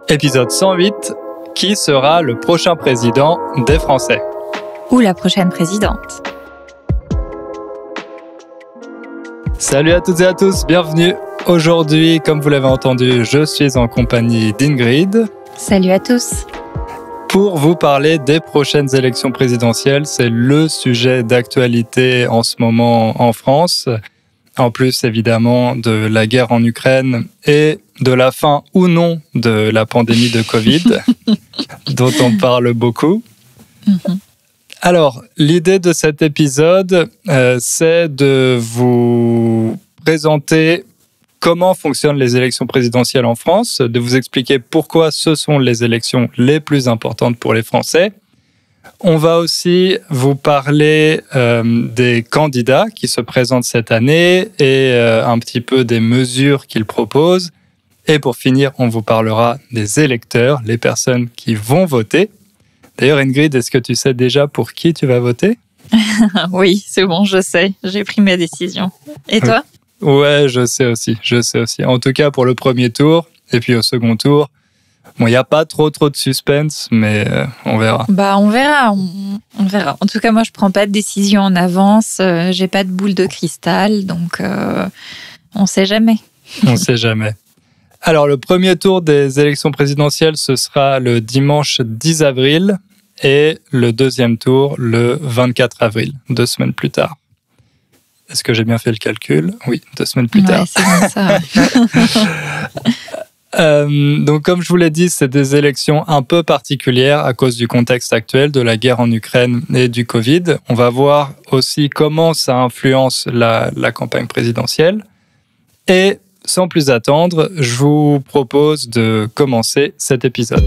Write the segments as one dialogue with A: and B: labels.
A: Épisode 108, qui sera le prochain président des Français?
B: Ou la prochaine présidente.
A: Salut à toutes et à tous, bienvenue. Aujourd'hui, comme vous l'avez entendu, je suis en compagnie d'Ingrid.
B: Salut à tous.
A: Pour vous parler des prochaines élections présidentielles, c'est le sujet d'actualité en ce moment en France. En plus, évidemment, de la guerre en Ukraine et de la fin ou non de la pandémie de Covid, dont on parle beaucoup. Alors, l'idée de cet épisode, c'est de vous présenter comment fonctionnent les élections présidentielles en France, de vous expliquer pourquoi ce sont les élections les plus importantes pour les Français. On va aussi vous parler des candidats qui se présentent cette année et un petit peu des mesures qu'ils proposent. Et pour finir, on vous parlera des électeurs, les personnes qui vont voter. D'ailleurs, Ingrid, est-ce que tu sais déjà pour qui tu vas voter?
B: Oui, c'est bon, je sais. J'ai pris ma décision. Et toi?
A: Ouais, je sais aussi. En tout cas, pour le premier tour et puis au second tour, bon, il n'y a pas trop de suspense, mais on verra.
B: On verra. En tout cas, moi, je prends pas de décision en avance. J'ai pas de boule de cristal, donc on sait jamais.
A: On sait jamais. Alors, le premier tour des élections présidentielles, ce sera le dimanche 10 avril et le deuxième tour le 24 avril, 2 semaines plus tard. Est-ce que j'ai bien fait le calcul? Oui, 2 semaines plus tard.
B: C'est bien ça.
A: Donc, comme je vous l'ai dit, c'est des élections un peu particulières à cause du contexte actuel de la guerre en Ukraine et du Covid. On va voir aussi comment ça influence la campagne présidentielle. Et sans plus attendre, je vous propose de commencer cet épisode.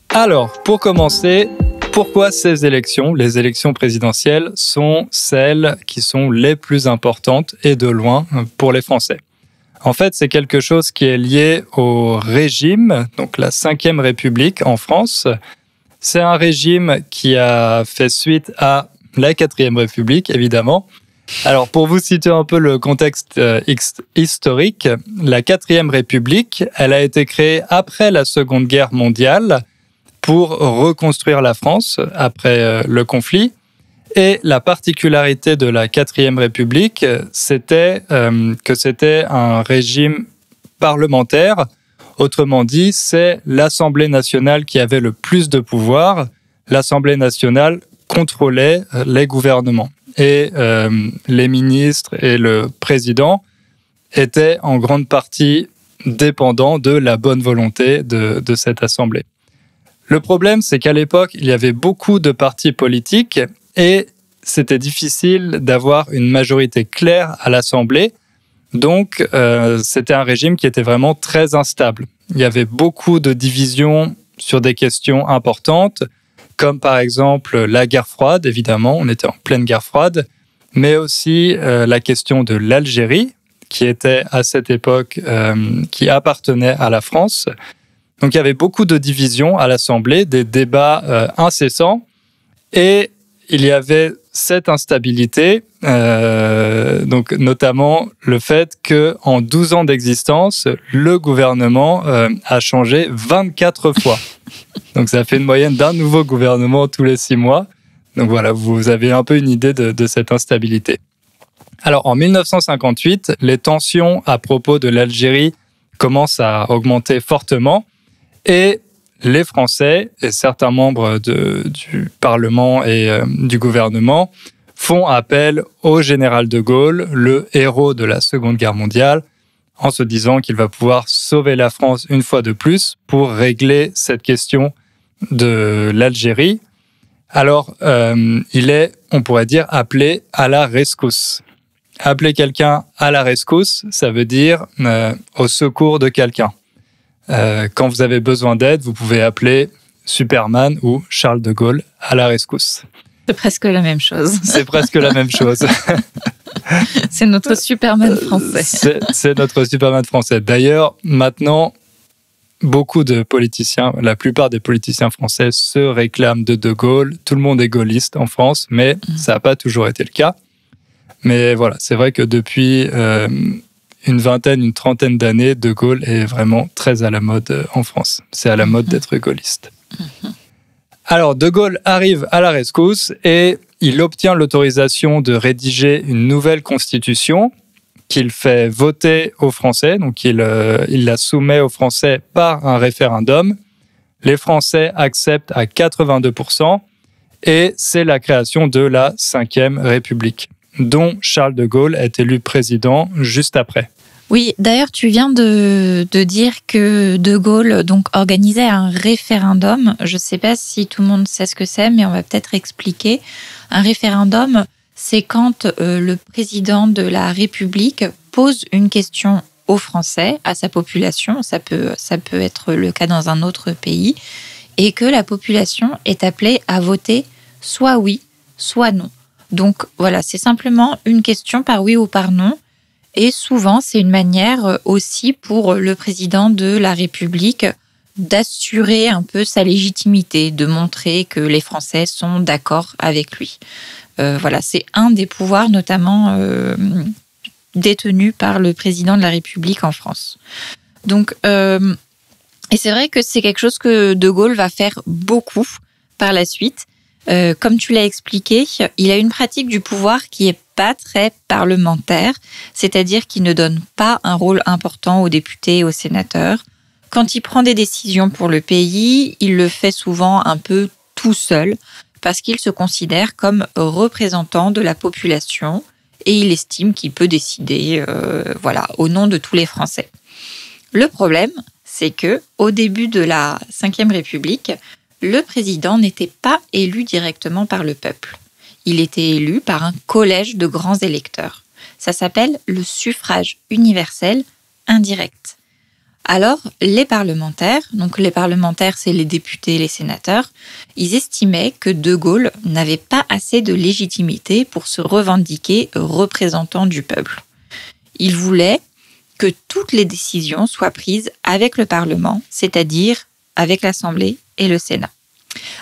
A: Alors, pour commencer, pourquoi ces élections, les élections présidentielles, sont celles qui sont les plus importantes et de loin pour les Français? En fait, c'est quelque chose qui est lié au régime, donc la Ve République en France. C'est un régime qui a fait suite à la Quatrième République, évidemment. Alors, pour vous situer un peu le contexte historique, la Quatrième République, elle a été créée après la Seconde Guerre mondiale pour reconstruire la France après le conflit. Et la particularité de la Quatrième République, c'était que c'était un régime parlementaire. Autrement dit, c'est l'Assemblée nationale qui avait le plus de pouvoir. L'Assemblée nationale contrôlait les gouvernements. Et les ministres et le président étaient en grande partie dépendants de la bonne volonté de cette Assemblée. Le problème, c'est qu'à l'époque, il y avait beaucoup de partis politiques et c'était difficile d'avoir une majorité claire à l'Assemblée. Donc, c'était un régime qui était vraiment très instable. Il y avait beaucoup de divisions sur des questions importantes, comme par exemple la guerre froide, évidemment, on était en pleine guerre froide, mais aussi la question de l'Algérie, qui était à cette époque, qui appartenait à la France. Donc, il y avait beaucoup de divisions à l'Assemblée, des débats incessants, et il y avait cette instabilité, donc notamment le fait qu'en 12 ans d'existence, le gouvernement a changé 24 fois. Donc, ça fait une moyenne d'un nouveau gouvernement tous les 6 mois. Donc voilà, vous avez un peu une idée de cette instabilité. Alors, en 1958, les tensions à propos de l'Algérie commencent à augmenter fortement. Et les Français et certains membres du Parlement et du gouvernement font appel au général de Gaulle, le héros de la Seconde Guerre mondiale, en se disant qu'il va pouvoir sauver la France une fois de plus pour régler cette question de l'Algérie. Alors, il est, on pourrait dire, appelé à la rescousse. Appeler quelqu'un à la rescousse, ça veut dire au secours de quelqu'un. Quand vous avez besoin d'aide, vous pouvez appeler Superman ou Charles de Gaulle à la rescousse.
B: C'est presque la même chose.
A: C'est presque la même chose.
B: C'est notre Superman français.
A: C'est notre Superman français. D'ailleurs, maintenant, beaucoup de politiciens, la plupart des politiciens français se réclament de Gaulle. Tout le monde est gaulliste en France, mais ça n'a pas toujours été le cas. Mais voilà, c'est vrai que depuis une trentaine d'années, De Gaulle est vraiment très à la mode en France. C'est à la mode d'être gaulliste. Alors, De Gaulle arrive à la rescousse et il obtient l'autorisation de rédiger une nouvelle constitution qu'il fait voter aux Français. Donc, il la soumet aux Français par un référendum. Les Français acceptent à 82% et c'est la création de la Ve République, dont Charles de Gaulle est élu président juste après.
B: Oui, d'ailleurs, tu viens de dire que De Gaulle donc, organisait un référendum. Je ne sais pas si tout le monde sait ce que c'est, mais on va peut-être expliquer. Un référendum, c'est quand le président de la République pose une question aux Français, à sa population, ça peut être le cas dans un autre pays, et que la population est appelée à voter soit oui, soit non. Donc voilà, c'est simplement une question par oui ou par non. Et souvent, c'est une manière aussi pour le président de la République d'assurer un peu sa légitimité, de montrer que les Français sont d'accord avec lui. Voilà, c'est un des pouvoirs notamment détenus par le président de la République en France. Donc, et c'est vrai que c'est quelque chose que De Gaulle va faire beaucoup par la suite. Comme tu l'as expliqué, il a une pratique du pouvoir qui est pas très parlementaire, c'est-à-dire qu'il ne donne pas un rôle important aux députés et aux sénateurs. Quand il prend des décisions pour le pays, il le fait souvent un peu tout seul, parce qu'il se considère comme représentant de la population et il estime qu'il peut décider au nom de tous les Français. Le problème, c'est que au début de la Ve République, le président n'était pas élu directement par le peuple. Il était élu par un collège de grands électeurs. Ça s'appelle le suffrage universel indirect. Alors, les parlementaires, donc les parlementaires, c'est les députés et les sénateurs, ils estimaient que De Gaulle n'avait pas assez de légitimité pour se revendiquer représentant du peuple. Ils voulaient que toutes les décisions soient prises avec le Parlement, c'est-à-dire avec l'Assemblée et le Sénat.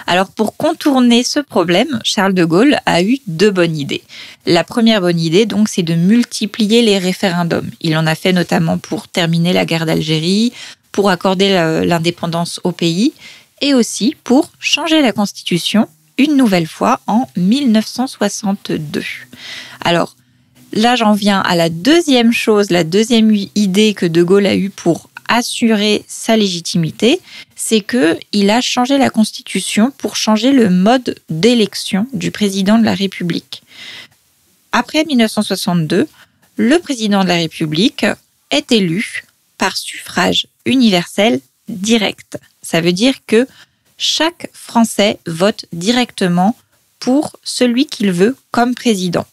B: Alors, pour contourner ce problème, Charles de Gaulle a eu 2 bonnes idées. La première bonne idée, donc, c'est de multiplier les référendums. Il en a fait notamment pour terminer la guerre d'Algérie, pour accorder l'indépendance au pays, et aussi pour changer la Constitution une nouvelle fois en 1962. Alors, là, j'en viens à la deuxième chose, la deuxième idée que De Gaulle a eue pour assurer sa légitimité, c'est qu'il a changé la Constitution pour changer le mode d'élection du président de la République. Après 1962, le président de la République est élu par suffrage universel direct. Ça veut dire que chaque Français vote directement pour celui qu'il veut comme président.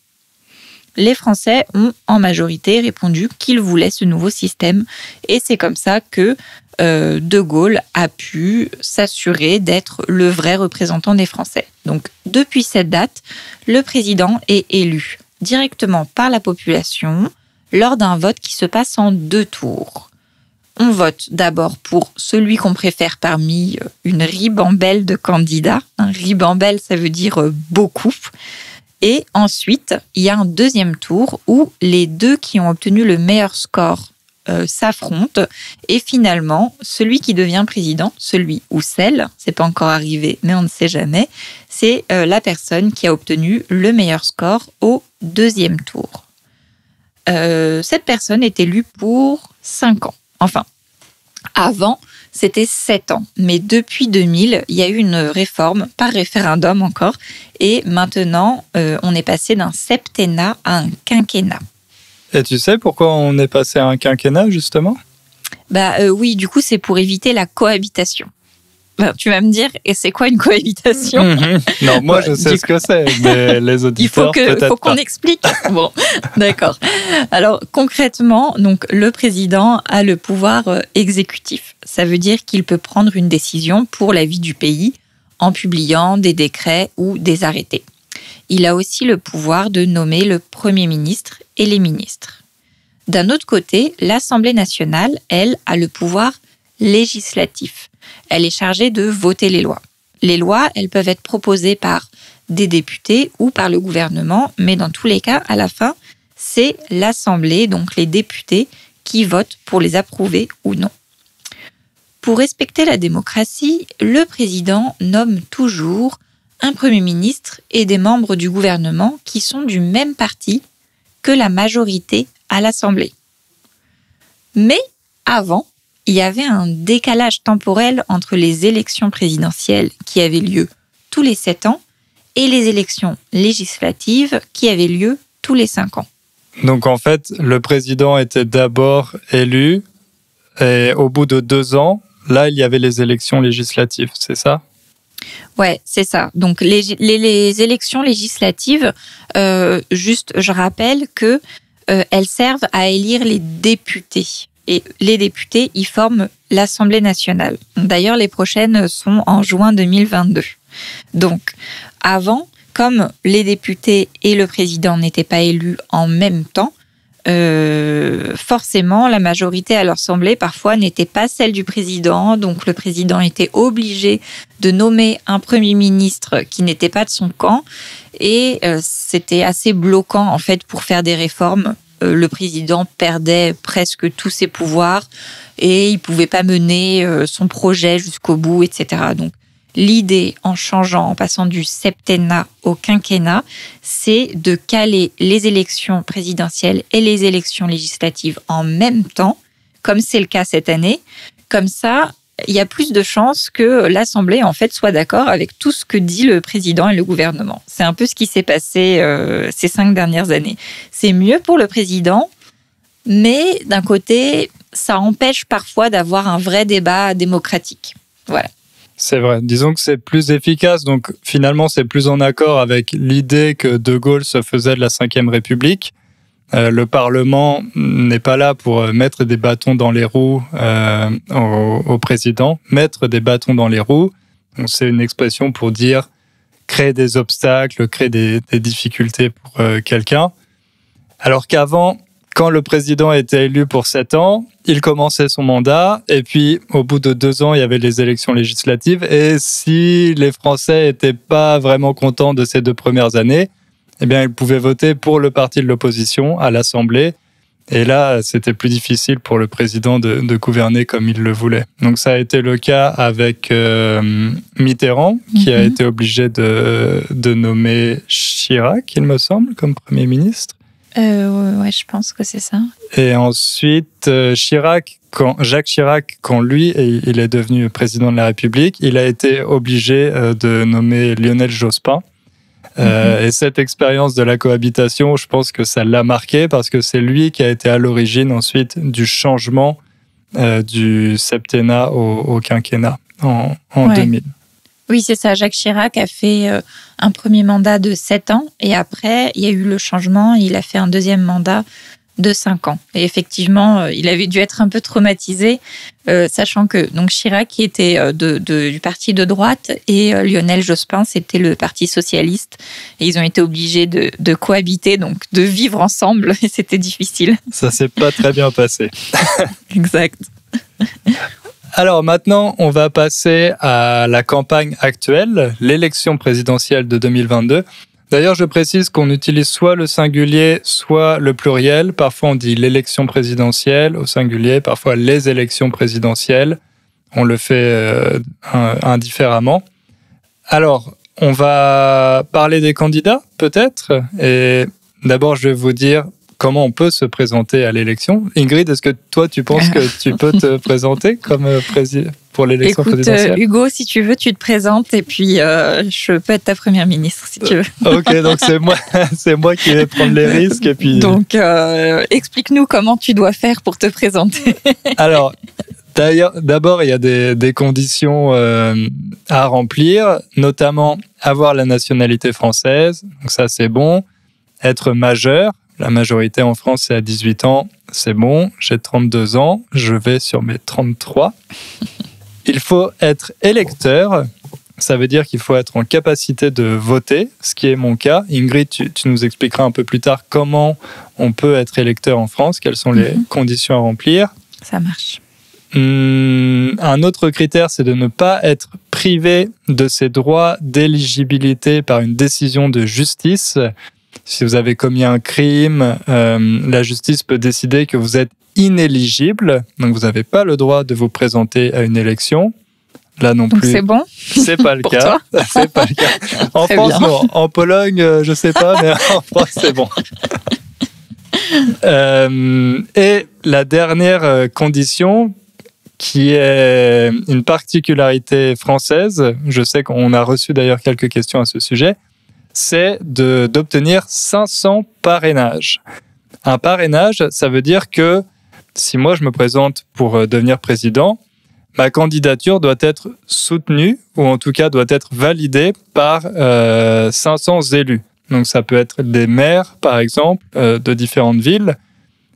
B: Les Français ont en majorité répondu qu'ils voulaient ce nouveau système. Et c'est comme ça que De Gaulle a pu s'assurer d'être le vrai représentant des Français. Donc, depuis cette date, le président est élu directement par la population lors d'un vote qui se passe en 2 tours. On vote d'abord pour celui qu'on préfère parmi une ribambelle de candidats. Un ribambelle, ça veut dire beaucoup. Et ensuite, il y a un deuxième tour où les 2 qui ont obtenu le meilleur score s'affrontent. Et finalement, celui qui devient président, celui ou celle, c'est pas encore arrivé, mais on ne sait jamais, c'est la personne qui a obtenu le meilleur score au 2e tour. Cette personne est élue pour 5 ans. Enfin, avant, c'était 7 ans. Mais depuis 2000, il y a eu une réforme, par référendum encore, et maintenant, on est passé d'un septennat à un quinquennat.
A: Et tu sais pourquoi on est passé à un quinquennat, justement ?
B: Oui, du coup, c'est pour éviter la cohabitation. Tu vas me dire, et c'est quoi une cohabitation ?
A: Non, moi, je sais ce que c'est, mais les auditeurs, peut-être pas.
B: Il faut qu'on explique. Bon, d'accord. Alors, concrètement, donc, le président a le pouvoir exécutif. Ça veut dire qu'il peut prendre une décision pour la vie du pays en publiant des décrets ou des arrêtés. Il a aussi le pouvoir de nommer le Premier ministre et les ministres. D'un autre côté, l'Assemblée nationale, elle, a le pouvoir législatif. Elle est chargée de voter les lois. Les lois, elles peuvent être proposées par des députés ou par le gouvernement, mais dans tous les cas, à la fin, c'est l'Assemblée, donc les députés, qui votent pour les approuver ou non. Pour respecter la démocratie, le président nomme toujours un Premier ministre et des membres du gouvernement qui sont du même parti que la majorité à l'Assemblée. Mais avant, il y avait un décalage temporel entre les élections présidentielles qui avaient lieu tous les 7 ans et les élections législatives qui avaient lieu tous les 5 ans.
A: Donc en fait, le président était d'abord élu et au bout de 2 ans, là, il y avait les élections législatives, c'est ça ?
B: Ouais, c'est ça. Donc les élections législatives, juste je rappelle que elles servent à élire les députés. Et les députés, ils forment l'Assemblée nationale. D'ailleurs, les prochaines sont en juin 2022. Donc, avant, comme les députés et le président n'étaient pas élus en même temps, forcément, la majorité à l'Assemblée, parfois, n'était pas celle du président. Donc, le président était obligé de nommer un Premier ministre qui n'était pas de son camp. Et c'était assez bloquant, en fait, pour faire des réformes. Le président perdait presque tous ses pouvoirs et il ne pouvait pas mener son projet jusqu'au bout, etc. Donc, l'idée, en changeant, en passant du septennat au quinquennat, c'est de caler les élections présidentielles et les élections législatives en même temps, comme c'est le cas cette année. Comme ça, il y a plus de chances que l'Assemblée, en fait, soit d'accord avec tout ce que dit le président et le gouvernement. C'est un peu ce qui s'est passé ces 5 dernières années. C'est mieux pour le président, mais d'un côté, ça empêche parfois d'avoir un vrai débat démocratique. Voilà.
A: C'est vrai. Disons que c'est plus efficace. Donc, finalement, c'est plus en accord avec l'idée que De Gaulle se faisait de la Ve République. Le Parlement n'est pas là pour mettre des bâtons dans les roues au président. Mettre des bâtons dans les roues, c'est une expression pour dire créer des obstacles, créer des difficultés pour quelqu'un. Alors qu'avant, quand le président était élu pour 7 ans, il commençait son mandat et puis au bout de 2 ans, il y avait les élections législatives. Et si les Français n'étaient pas vraiment contents de ces 2 premières années, eh bien, ils pouvaient voter pour le parti de l'opposition à l'Assemblée. Et là, c'était plus difficile pour le président de gouverner comme il le voulait. Donc, ça a été le cas avec Mitterrand, qui a été obligé de nommer Chirac, il me semble, comme Premier ministre.
B: Ouais, je pense que c'est ça.
A: Et ensuite, Jacques Chirac, quand lui, il est devenu président de la République, il a été obligé de nommer Lionel Jospin. Et cette expérience de la cohabitation, je pense que ça l'a marqué parce que c'est lui qui a été à l'origine ensuite du changement du septennat au quinquennat en 2000.
B: Oui, c'est ça. Jacques Chirac a fait un premier mandat de 7 ans et après, il y a eu le changement. Il a fait un deuxième mandat de 5 ans. Et effectivement, il avait dû être un peu traumatisé, sachant que donc Chirac qui était du parti de droite et Lionel Jospin, c'était le parti socialiste. Et ils ont été obligés de cohabiter, donc de vivre ensemble. Et c'était difficile.
A: Ça s'est pas très bien passé.
B: Exact.
A: Alors maintenant, on va passer à la campagne actuelle, l'élection présidentielle de 2022. D'ailleurs, je précise qu'on utilise soit le singulier, soit le pluriel. Parfois, on dit l'élection présidentielle au singulier, parfois les élections présidentielles. On le fait indifféremment. Alors, on va parler des candidats, peut-être. Et d'abord, je vais vous dire comment on peut se présenter à l'élection. Ingrid, est-ce que toi, tu penses que tu peux te présenter comme pour l'élection présidentielle ?
B: Écoute, Hugo, si tu veux, tu te présentes et puis je peux être ta première ministre, si tu veux.
A: Ok, donc c'est moi qui vais prendre les risques. Et puis...
B: Donc, explique-nous comment tu dois faire pour te présenter.
A: Alors, d'abord, il y a des conditions à remplir, notamment avoir la nationalité française. Donc ça, c'est bon. Être majeur. La majorité en France, c'est à 18 ans. C'est bon, j'ai 32 ans. Je vais sur mes 33. Il faut être électeur. Ça veut dire qu'il faut être en capacité de voter, ce qui est mon cas. Ingrid, tu nous expliqueras un peu plus tard comment on peut être électeur en France, quelles sont les conditions à remplir.
B: Ça marche.
A: Un autre critère, c'est de ne pas être privé de ses droits d'éligibilité par une décision de justice. Si vous avez commis un crime, la justice peut décider que vous êtes inéligible, donc vous n'avez pas le droit de vous présenter à une élection. Là non
B: donc
A: plus.
B: C'est bon.
A: C'est pas le cas. C'est pas le cas. En France,
B: bien.
A: non. En Pologne, je sais pas, mais en France, c'est bon. Et la dernière condition, qui est une particularité française, je sais qu'on a reçu d'ailleurs quelques questions à ce sujet, c'est d'obtenir 500 parrainages. Un parrainage, ça veut dire que si moi je me présente pour devenir président, ma candidature doit être soutenue, ou en tout cas doit être validée par 500 élus. Donc ça peut être des maires, par exemple, de différentes villes.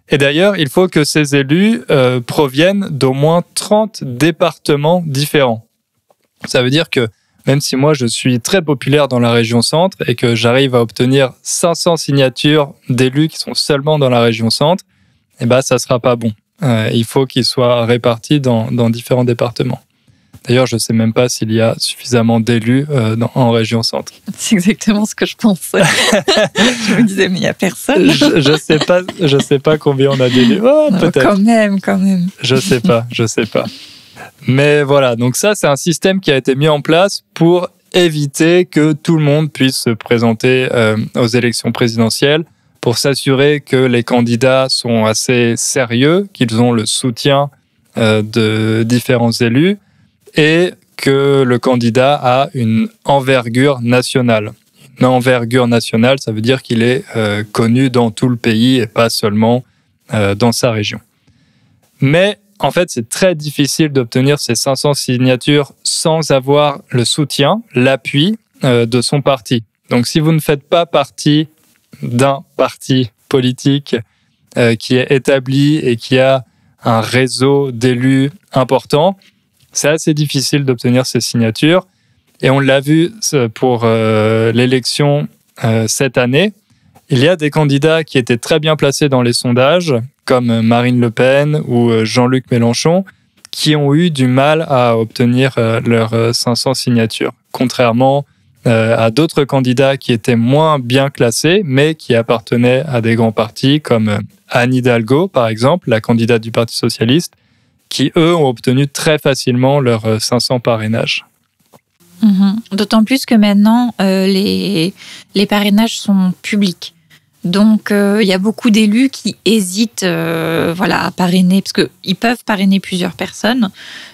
A: Et d'ailleurs, il faut que ces élus proviennent d'au moins 30 départements différents. Ça veut dire que même si moi je suis très populaire dans la région centre et que j'arrive à obtenir 500 signatures d'élus qui sont seulement dans la région centre, eh ben ça sera pas bon. Il faut qu'ils soient répartis dans différents départements. D'ailleurs, je ne sais même pas s'il y a suffisamment d'élus en région centre.
B: C'est exactement ce que je pensais. Je me disais, mais il n'y a personne.
A: Je sais pas combien on a d'élus. Oh, peut-être.
B: Quand même. Je
A: sais pas. Mais voilà, donc ça, c'est un système qui a été mis en place pour éviter que tout le monde puisse se présenter aux élections présidentielles, pour s'assurer que les candidats sont assez sérieux, qu'ils ont le soutien de différents élus, et que le candidat a une envergure nationale. Une envergure nationale, ça veut dire qu'il est connu dans tout le pays et pas seulement dans sa région. Mais en fait, c'est très difficile d'obtenir ces 500 signatures sans avoir le soutien, l'appui de son parti. Donc si vous ne faites pas partie d'un parti politique qui est établi et qui a un réseau d'élus important, c'est assez difficile d'obtenir ces signatures. Et on l'a vu pour l'élection cette année. Il y a des candidats qui étaient très bien placés dans les sondages, comme Marine Le Pen ou Jean-Luc Mélenchon, qui ont eu du mal à obtenir leurs 500 signatures, contrairement à d'autres candidats qui étaient moins bien classés, mais qui appartenaient à des grands partis, comme Anne Hidalgo, par exemple, la candidate du Parti socialiste, qui, eux, ont obtenu très facilement leurs 500 parrainages.
B: D'autant plus que maintenant, les parrainages sont publics. Donc, il y a beaucoup d'élus qui hésitent à parrainer, parce qu'ils peuvent parrainer plusieurs personnes,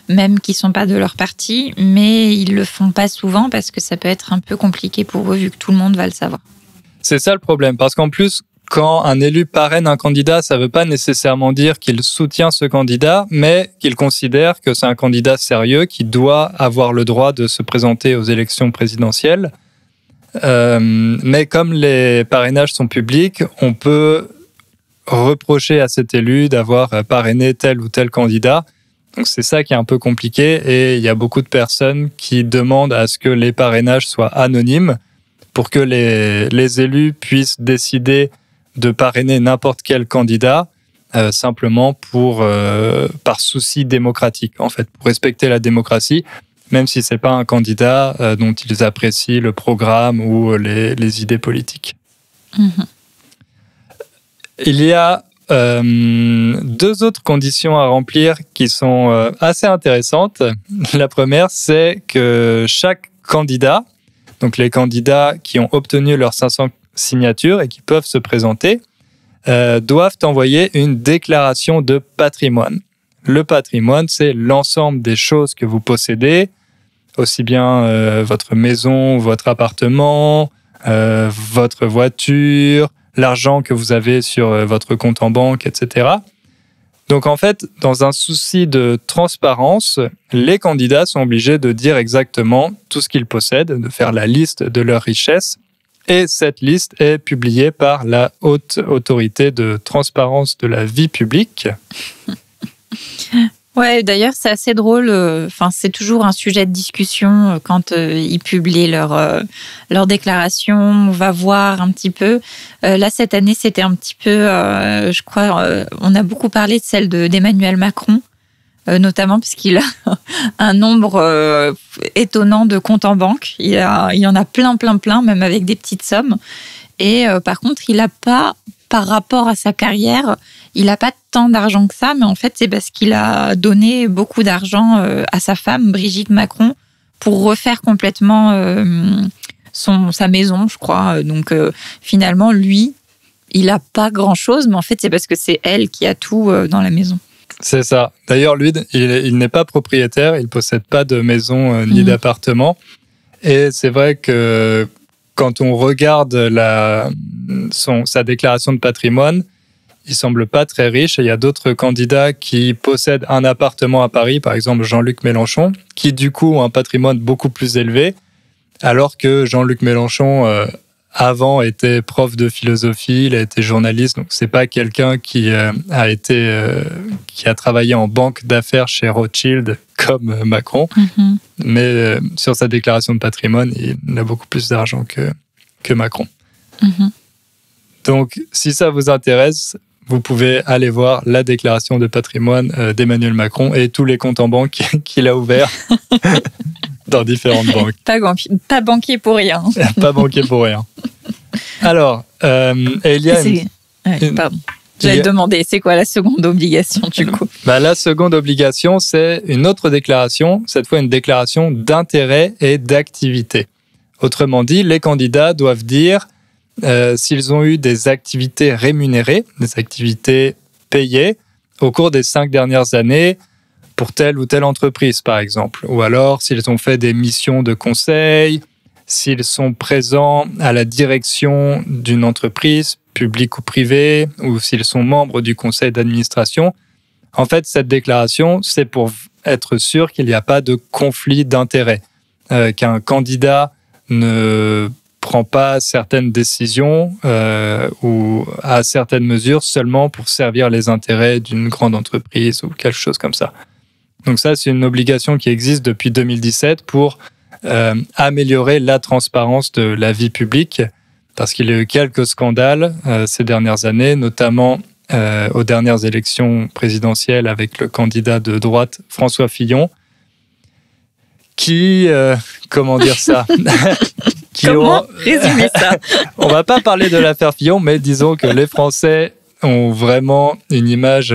B: même qui ne sont pas de leur parti, mais ils ne le font pas souvent parce que ça peut être un peu compliqué pour eux, vu que tout le monde va le savoir.
A: C'est ça le problème, parce qu'en plus, quand un élu parraine un candidat, ça ne veut pas nécessairement dire qu'il soutient ce candidat, mais qu'il considère que c'est un candidat sérieux qui doit avoir le droit de se présenter aux élections présidentielles. Mais comme les parrainages sont publics, on peut reprocher à cet élu d'avoir parrainé tel ou tel candidat. Donc c'est ça qui est un peu compliqué, et il y a beaucoup de personnes qui demandent à ce que les parrainages soient anonymes pour que les élus puissent décider de parrainer n'importe quel candidat simplement par souci démocratique, en fait, pour respecter la démocratie, même si c'est pas un candidat dont ils apprécient le programme ou les idées politiques. Il y a 2 autres conditions à remplir qui sont assez intéressantes. La première, c'est que chaque candidat, donc les candidats qui ont obtenu leurs 500 signatures et qui peuvent se présenter, doivent envoyer une déclaration de patrimoine. Le patrimoine, c'est l'ensemble des choses que vous possédez, aussi bien votre maison, votre appartement, votre voiture, l'argent que vous avez sur votre compte en banque, etc. Donc en fait, dans un souci de transparence, les candidats sont obligés de dire exactement tout ce qu'ils possèdent, de faire la liste de leurs richesses. Et cette liste est publiée par la Haute Autorité de Transparence de la Vie Publique.
B: Ouais, d'ailleurs, c'est assez drôle. C'est toujours un sujet de discussion quand ils publient leur déclaration. On va voir un petit peu. Là, cette année, c'était un petit peu, je crois, on a beaucoup parlé de celle d'Emmanuel Macron, notamment parce qu'il a un nombre étonnant de comptes en banque. Il y en a plein, même avec des petites sommes. Et par contre, il n'a pas, par rapport à sa carrière, il n'a pas tant d'argent que ça, mais en fait, c'est parce qu'il a donné beaucoup d'argent à sa femme, Brigitte Macron, pour refaire complètement sa maison, je crois. Donc, finalement, lui, il n'a pas grand-chose, mais en fait, c'est parce que c'est elle qui a tout dans la maison.
A: C'est ça. D'ailleurs, lui, il n'est pas propriétaire, il ne possède pas de maison ni d'appartement. Et c'est vrai que quand on regarde sa déclaration de patrimoine, il semble pas très riche. Et il y a d'autres candidats qui possèdent un appartement à Paris, par exemple Jean-Luc Mélenchon, qui du coup ont un patrimoine beaucoup plus élevé, alors que Jean-Luc Mélenchon, avant, était prof de philosophie, il a été journaliste, donc c'est pas quelqu'un qui a travaillé en banque d'affaires chez Rothschild comme Macron, mais sur sa déclaration de patrimoine, il a beaucoup plus d'argent que Macron. Donc, si ça vous intéresse, vous pouvez aller voir la déclaration de patrimoine d'Emmanuel Macron et tous les comptes en banque qu'il a ouverts dans différentes banques.
B: Pas banquier pour rien.
A: Pas banquier pour rien. Alors, il y a
B: pardon. J'allais te demander, c'est quoi la seconde obligation du coup ?
A: La seconde obligation, c'est une autre déclaration, cette fois une déclaration d'intérêt et d'activité. Autrement dit, les candidats doivent dire s'ils ont eu des activités rémunérées, des activités payées au cours des 5 dernières années pour telle ou telle entreprise, par exemple. Ou alors, s'ils ont fait des missions de conseil, s'ils sont présents à la direction d'une entreprise, publique ou privée, ou s'ils sont membres du conseil d'administration. En fait, cette déclaration, c'est pour être sûr qu'il n'y a pas de conflit d'intérêts, qu'un candidat ne prend pas certaines décisions ou a certaines mesures seulement pour servir les intérêts d'une grande entreprise ou quelque chose comme ça. Donc ça, c'est une obligation qui existe depuis 2017 pour améliorer la transparence de la vie publique, parce qu'il y a eu quelques scandales ces dernières années, notamment aux dernières élections présidentielles avec le candidat de droite François Fillon, qui, comment dire ça
B: Comment résumer ça ?
A: On va pas parler de l'affaire Fillon, mais disons que les Français ont vraiment une image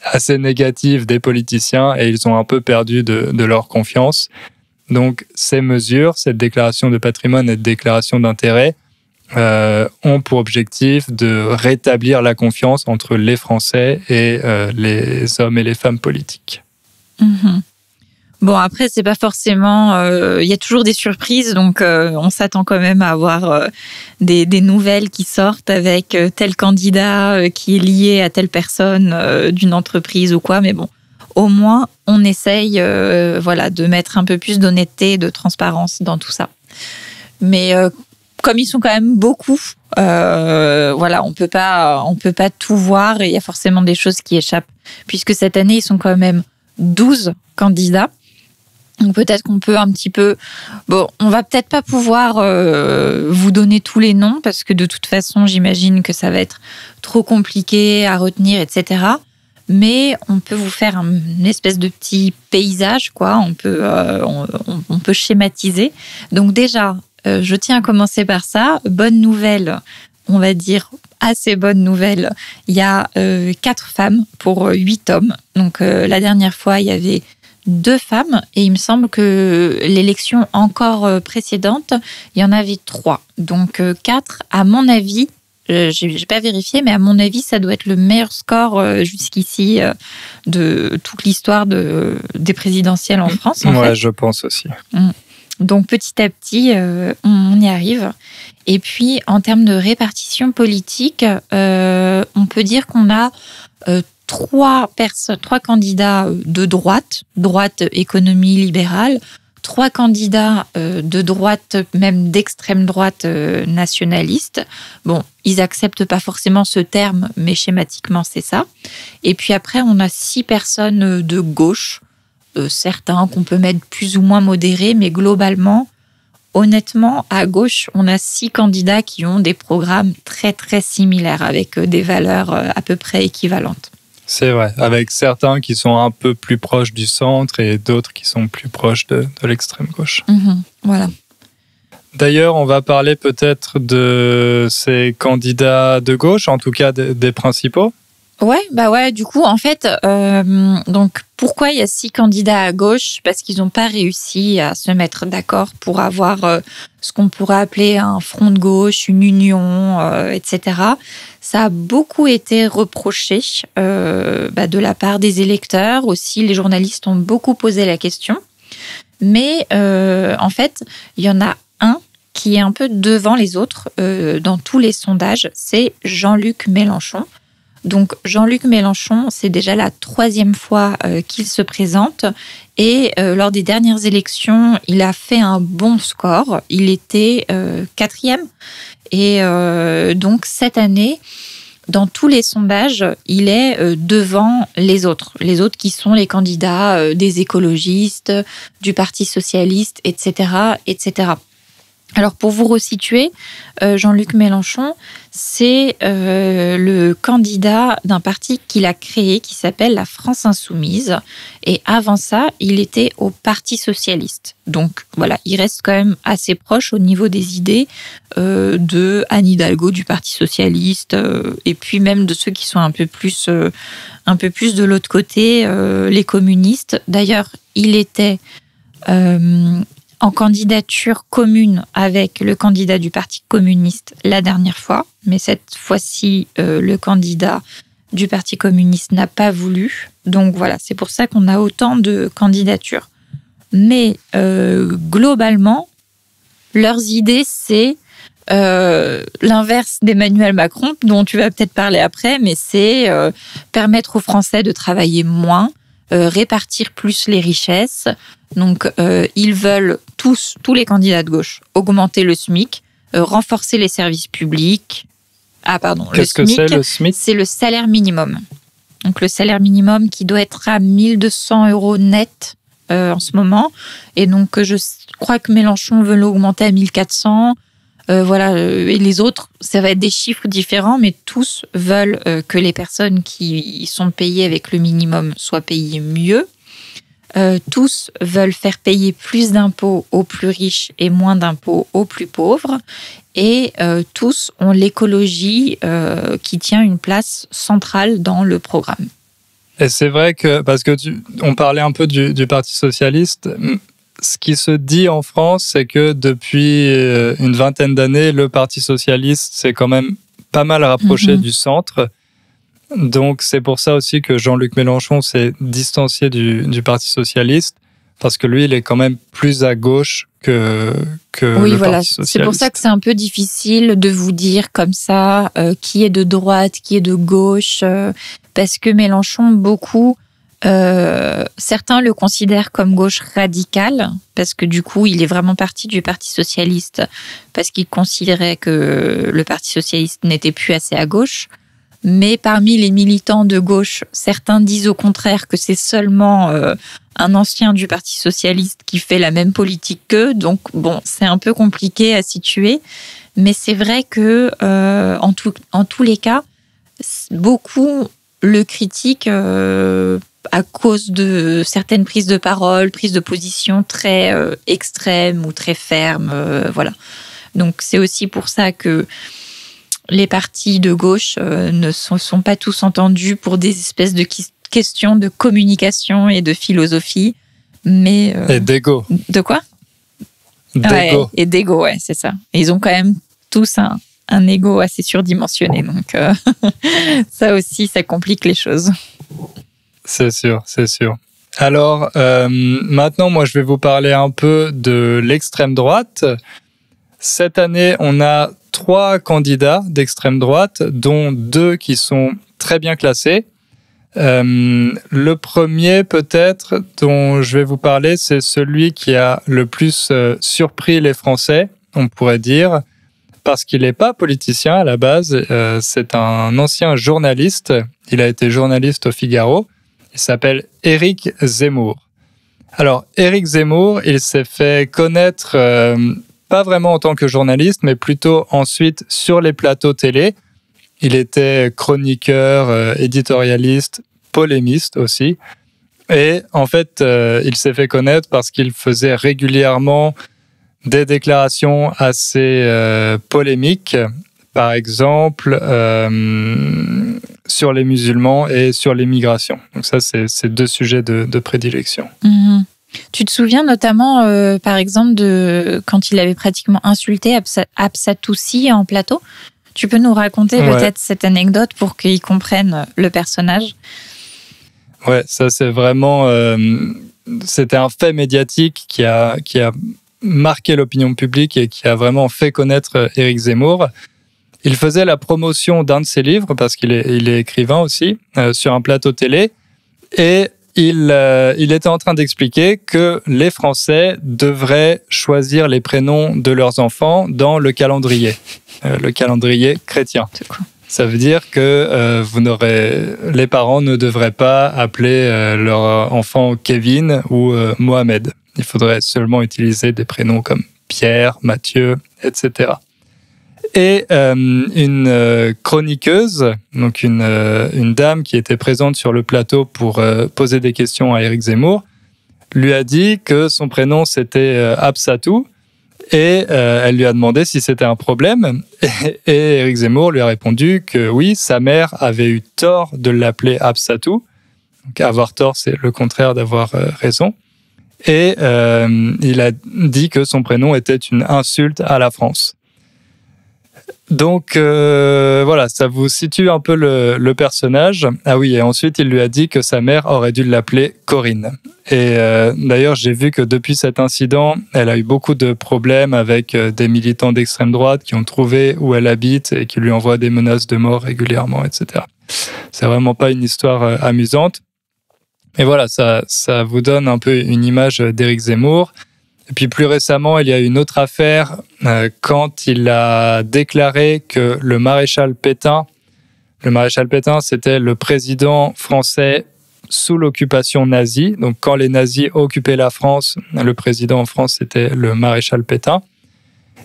A: assez négative des politiciens et ils ont un peu perdu de leur confiance. Donc, ces mesures, cette déclaration de patrimoine et de déclaration d'intérêt ont pour objectif de rétablir la confiance entre les Français et les hommes et les femmes politiques.
B: Bon, après, c'est pas forcément... Il y a toujours des surprises, donc on s'attend quand même à avoir des nouvelles qui sortent avec tel candidat qui est lié à telle personne d'une entreprise ou quoi. Mais bon, au moins, on essaye de mettre un peu plus d'honnêteté et de transparence dans tout ça. Mais comme ils sont quand même beaucoup, on peut pas tout voir et il y a forcément des choses qui échappent. Puisque cette année, ils sont quand même 12 candidats. Donc peut-être qu'on peut un petit peu... Bon, on va peut-être pas pouvoir vous donner tous les noms parce que de toute façon, j'imagine que ça va être trop compliqué à retenir, etc. Mais on peut vous faire une espèce de petit paysage, quoi. On peut schématiser. Donc déjà, je tiens à commencer par ça. Bonne nouvelle, on va dire assez bonne nouvelle. Il y a 4 femmes pour 8 hommes. Donc la dernière fois, il y avait 2 femmes et il me semble que l'élection encore précédente, il y en avait 3. Donc 4, à mon avis, j'ai pas vérifié, mais à mon avis, ça doit être le meilleur score jusqu'ici de toute l'histoire des présidentielles en France. En fait.
A: Je pense aussi.
B: Donc petit à petit, on y arrive. Et puis, en termes de répartition politique, on peut dire qu'on a 3 candidats de droite économie libérale, 3 candidats de droite, même d'extrême droite nationaliste. Bon, ils acceptent pas forcément ce terme, mais schématiquement, c'est ça. Et puis après, on a 6 personnes de gauche, certains qu'on peut mettre plus ou moins modérés, mais globalement, honnêtement, à gauche, on a 6 candidats qui ont des programmes très, très similaires, avec des valeurs à peu près équivalentes.
A: C'est vrai, avec certains qui sont un peu plus proches du centre et d'autres qui sont plus proches de l'extrême gauche.
B: Voilà.
A: D'ailleurs, on va parler peut-être de ces candidats de gauche, en tout cas des principaux.
B: Ouais, du coup, en fait, donc pourquoi il y a 6 candidats à gauche? Parce qu'ils n'ont pas réussi à se mettre d'accord pour avoir ce qu'on pourrait appeler un front de gauche, une union, etc. Ça a beaucoup été reproché de la part des électeurs. Aussi, les journalistes ont beaucoup posé la question. Mais en fait, il y en a un qui est un peu devant les autres dans tous les sondages, c'est Jean-Luc Mélenchon. Donc Jean-Luc Mélenchon, c'est déjà la 3e fois qu'il se présente et lors des dernières élections, il a fait un bon score. Il était 4e et donc cette année, dans tous les sondages, il est devant les autres qui sont les candidats des écologistes, du Parti socialiste, etc., etc. Alors pour vous resituer, Jean-Luc Mélenchon, c'est le candidat d'un parti qu'il a créé qui s'appelle la France Insoumise. Et avant ça, il était au Parti Socialiste. Donc voilà, il reste quand même assez proche au niveau des idées de Anne Hidalgo du Parti Socialiste et puis même de ceux qui sont un peu plus de l'autre côté, les communistes. D'ailleurs, il était en candidature commune avec le candidat du Parti communiste la dernière fois, mais cette fois-ci, le candidat du Parti communiste n'a pas voulu. Donc voilà, c'est pour ça qu'on a autant de candidatures. Mais globalement, leurs idées, c'est l'inverse d'Emmanuel Macron, dont tu vas peut-être parler après, mais c'est permettre aux Français de travailler moins, répartir plus les richesses. Donc, ils veulent tous les candidats de gauche, augmenter le SMIC, renforcer les services publics.
A: Qu'est-ce que c'est le SMIC ?
B: C'est le salaire minimum. Donc, le salaire minimum qui doit être à 1 200 € net en ce moment. Et donc, je crois que Mélenchon veut l'augmenter à 1 400. Et les autres, ça va être des chiffres différents, mais tous veulent que les personnes qui sont payées avec le minimum soient payées mieux. Tous veulent faire payer plus d'impôts aux plus riches et moins d'impôts aux plus pauvres. Et tous ont l'écologie qui tient une place centrale dans le programme.
A: Et c'est vrai que, parce que on parlait un peu du Parti socialiste, ce qui se dit en France, c'est que depuis une vingtaine d'années, le Parti socialiste s'est quand même pas mal rapproché du centre. Donc c'est pour ça aussi que Jean-Luc Mélenchon s'est distancié du Parti socialiste, parce que lui, il est quand même plus à gauche que le Parti socialiste.
B: C'est pour ça que c'est un peu difficile de vous dire comme ça qui est de droite, qui est de gauche, parce que Mélenchon, beaucoup... certains le considèrent comme gauche radicale parce que du coup il est vraiment parti du Parti socialiste parce qu'il considérait que le Parti socialiste n'était plus assez à gauche. Mais parmi les militants de gauche, certains disent au contraire que c'est seulement un ancien du Parti socialiste qui fait la même politique qu'eux. Donc bon, c'est un peu compliqué à situer, mais c'est vrai que en tous les cas, beaucoup le critiquent à cause de certaines prises de parole, prises de position très extrêmes ou très fermes. Voilà. Donc c'est aussi pour ça que les partis de gauche ne sont pas tous entendus pour des espèces de questions de communication et de philosophie. Mais,
A: et d'ego.
B: De quoi ?
A: D'ego.
B: Ouais, et d'ego, ouais, c'est ça. Et ils ont quand même tous un ego assez surdimensionné. Donc ça aussi, ça complique les choses.
A: C'est sûr, c'est sûr. Alors, maintenant, moi, je vais vous parler un peu de l'extrême droite. Cette année, on a 3 candidats d'extrême droite, dont 2 qui sont très bien classés. Le premier, peut-être, dont je vais vous parler, c'est celui qui a le plus surpris les Français, on pourrait dire, parce qu'il n'est pas politicien à la base. C'est un ancien journaliste. Il a été journaliste au Figaro. Il s'appelle Éric Zemmour. Alors, Éric Zemmour, il s'est fait connaître, pas vraiment en tant que journaliste, mais plutôt ensuite sur les plateaux télé. Il était chroniqueur, éditorialiste, polémiste aussi. Et en fait, il s'est fait connaître parce qu'il faisait régulièrement des déclarations assez polémiques, par exemple sur les musulmans et sur l'immigration. Donc ça, c'est deux sujets de prédilection.
B: Mmh. Tu te souviens notamment, par exemple, de quand il avait pratiquement insulté Absatoussi en plateau? Tu peux nous raconter peut-être cette anecdote pour qu'ils comprennent le personnage?
A: Ouais, ça c'est vraiment... c'était un fait médiatique qui a marqué l'opinion publique et qui a vraiment fait connaître Éric Zemmour. Il faisait la promotion d'un de ses livres, parce qu'il est écrivain aussi, sur un plateau télé, et il était en train d'expliquer que les Français devraient choisir les prénoms de leurs enfants dans le calendrier chrétien.
B: C'est cool.
A: Ça veut dire que les parents ne devraient pas appeler leur enfant Kevin ou Mohamed. Il faudrait seulement utiliser des prénoms comme Pierre, Mathieu, etc. Et une chroniqueuse, donc une dame qui était présente sur le plateau pour poser des questions à Éric Zemmour, lui a dit que son prénom c'était Absatou, et elle lui a demandé si c'était un problème. Et Éric Zemmour lui a répondu que oui, sa mère avait eu tort de l'appeler Absatou. Donc avoir tort, c'est le contraire d'avoir raison. Et il a dit que son prénom était une insulte à la France. Donc voilà, ça vous situe un peu le personnage. Ah oui, et ensuite il lui a dit que sa mère aurait dû l'appeler Corinne. Et d'ailleurs, j'ai vu que depuis cet incident, elle a eu beaucoup de problèmes avec des militants d'extrême droite qui ont trouvé où elle habite et qui lui envoient des menaces de mort régulièrement, etc. C'est vraiment pas une histoire amusante. Et voilà, ça vous donne un peu une image d'Éric Zemmour. Et puis plus récemment, il y a une autre affaire quand il a déclaré que le maréchal Pétain, c'était le président français sous l'occupation nazie. Donc quand les nazis occupaient la France, le président en France, c'était le maréchal Pétain.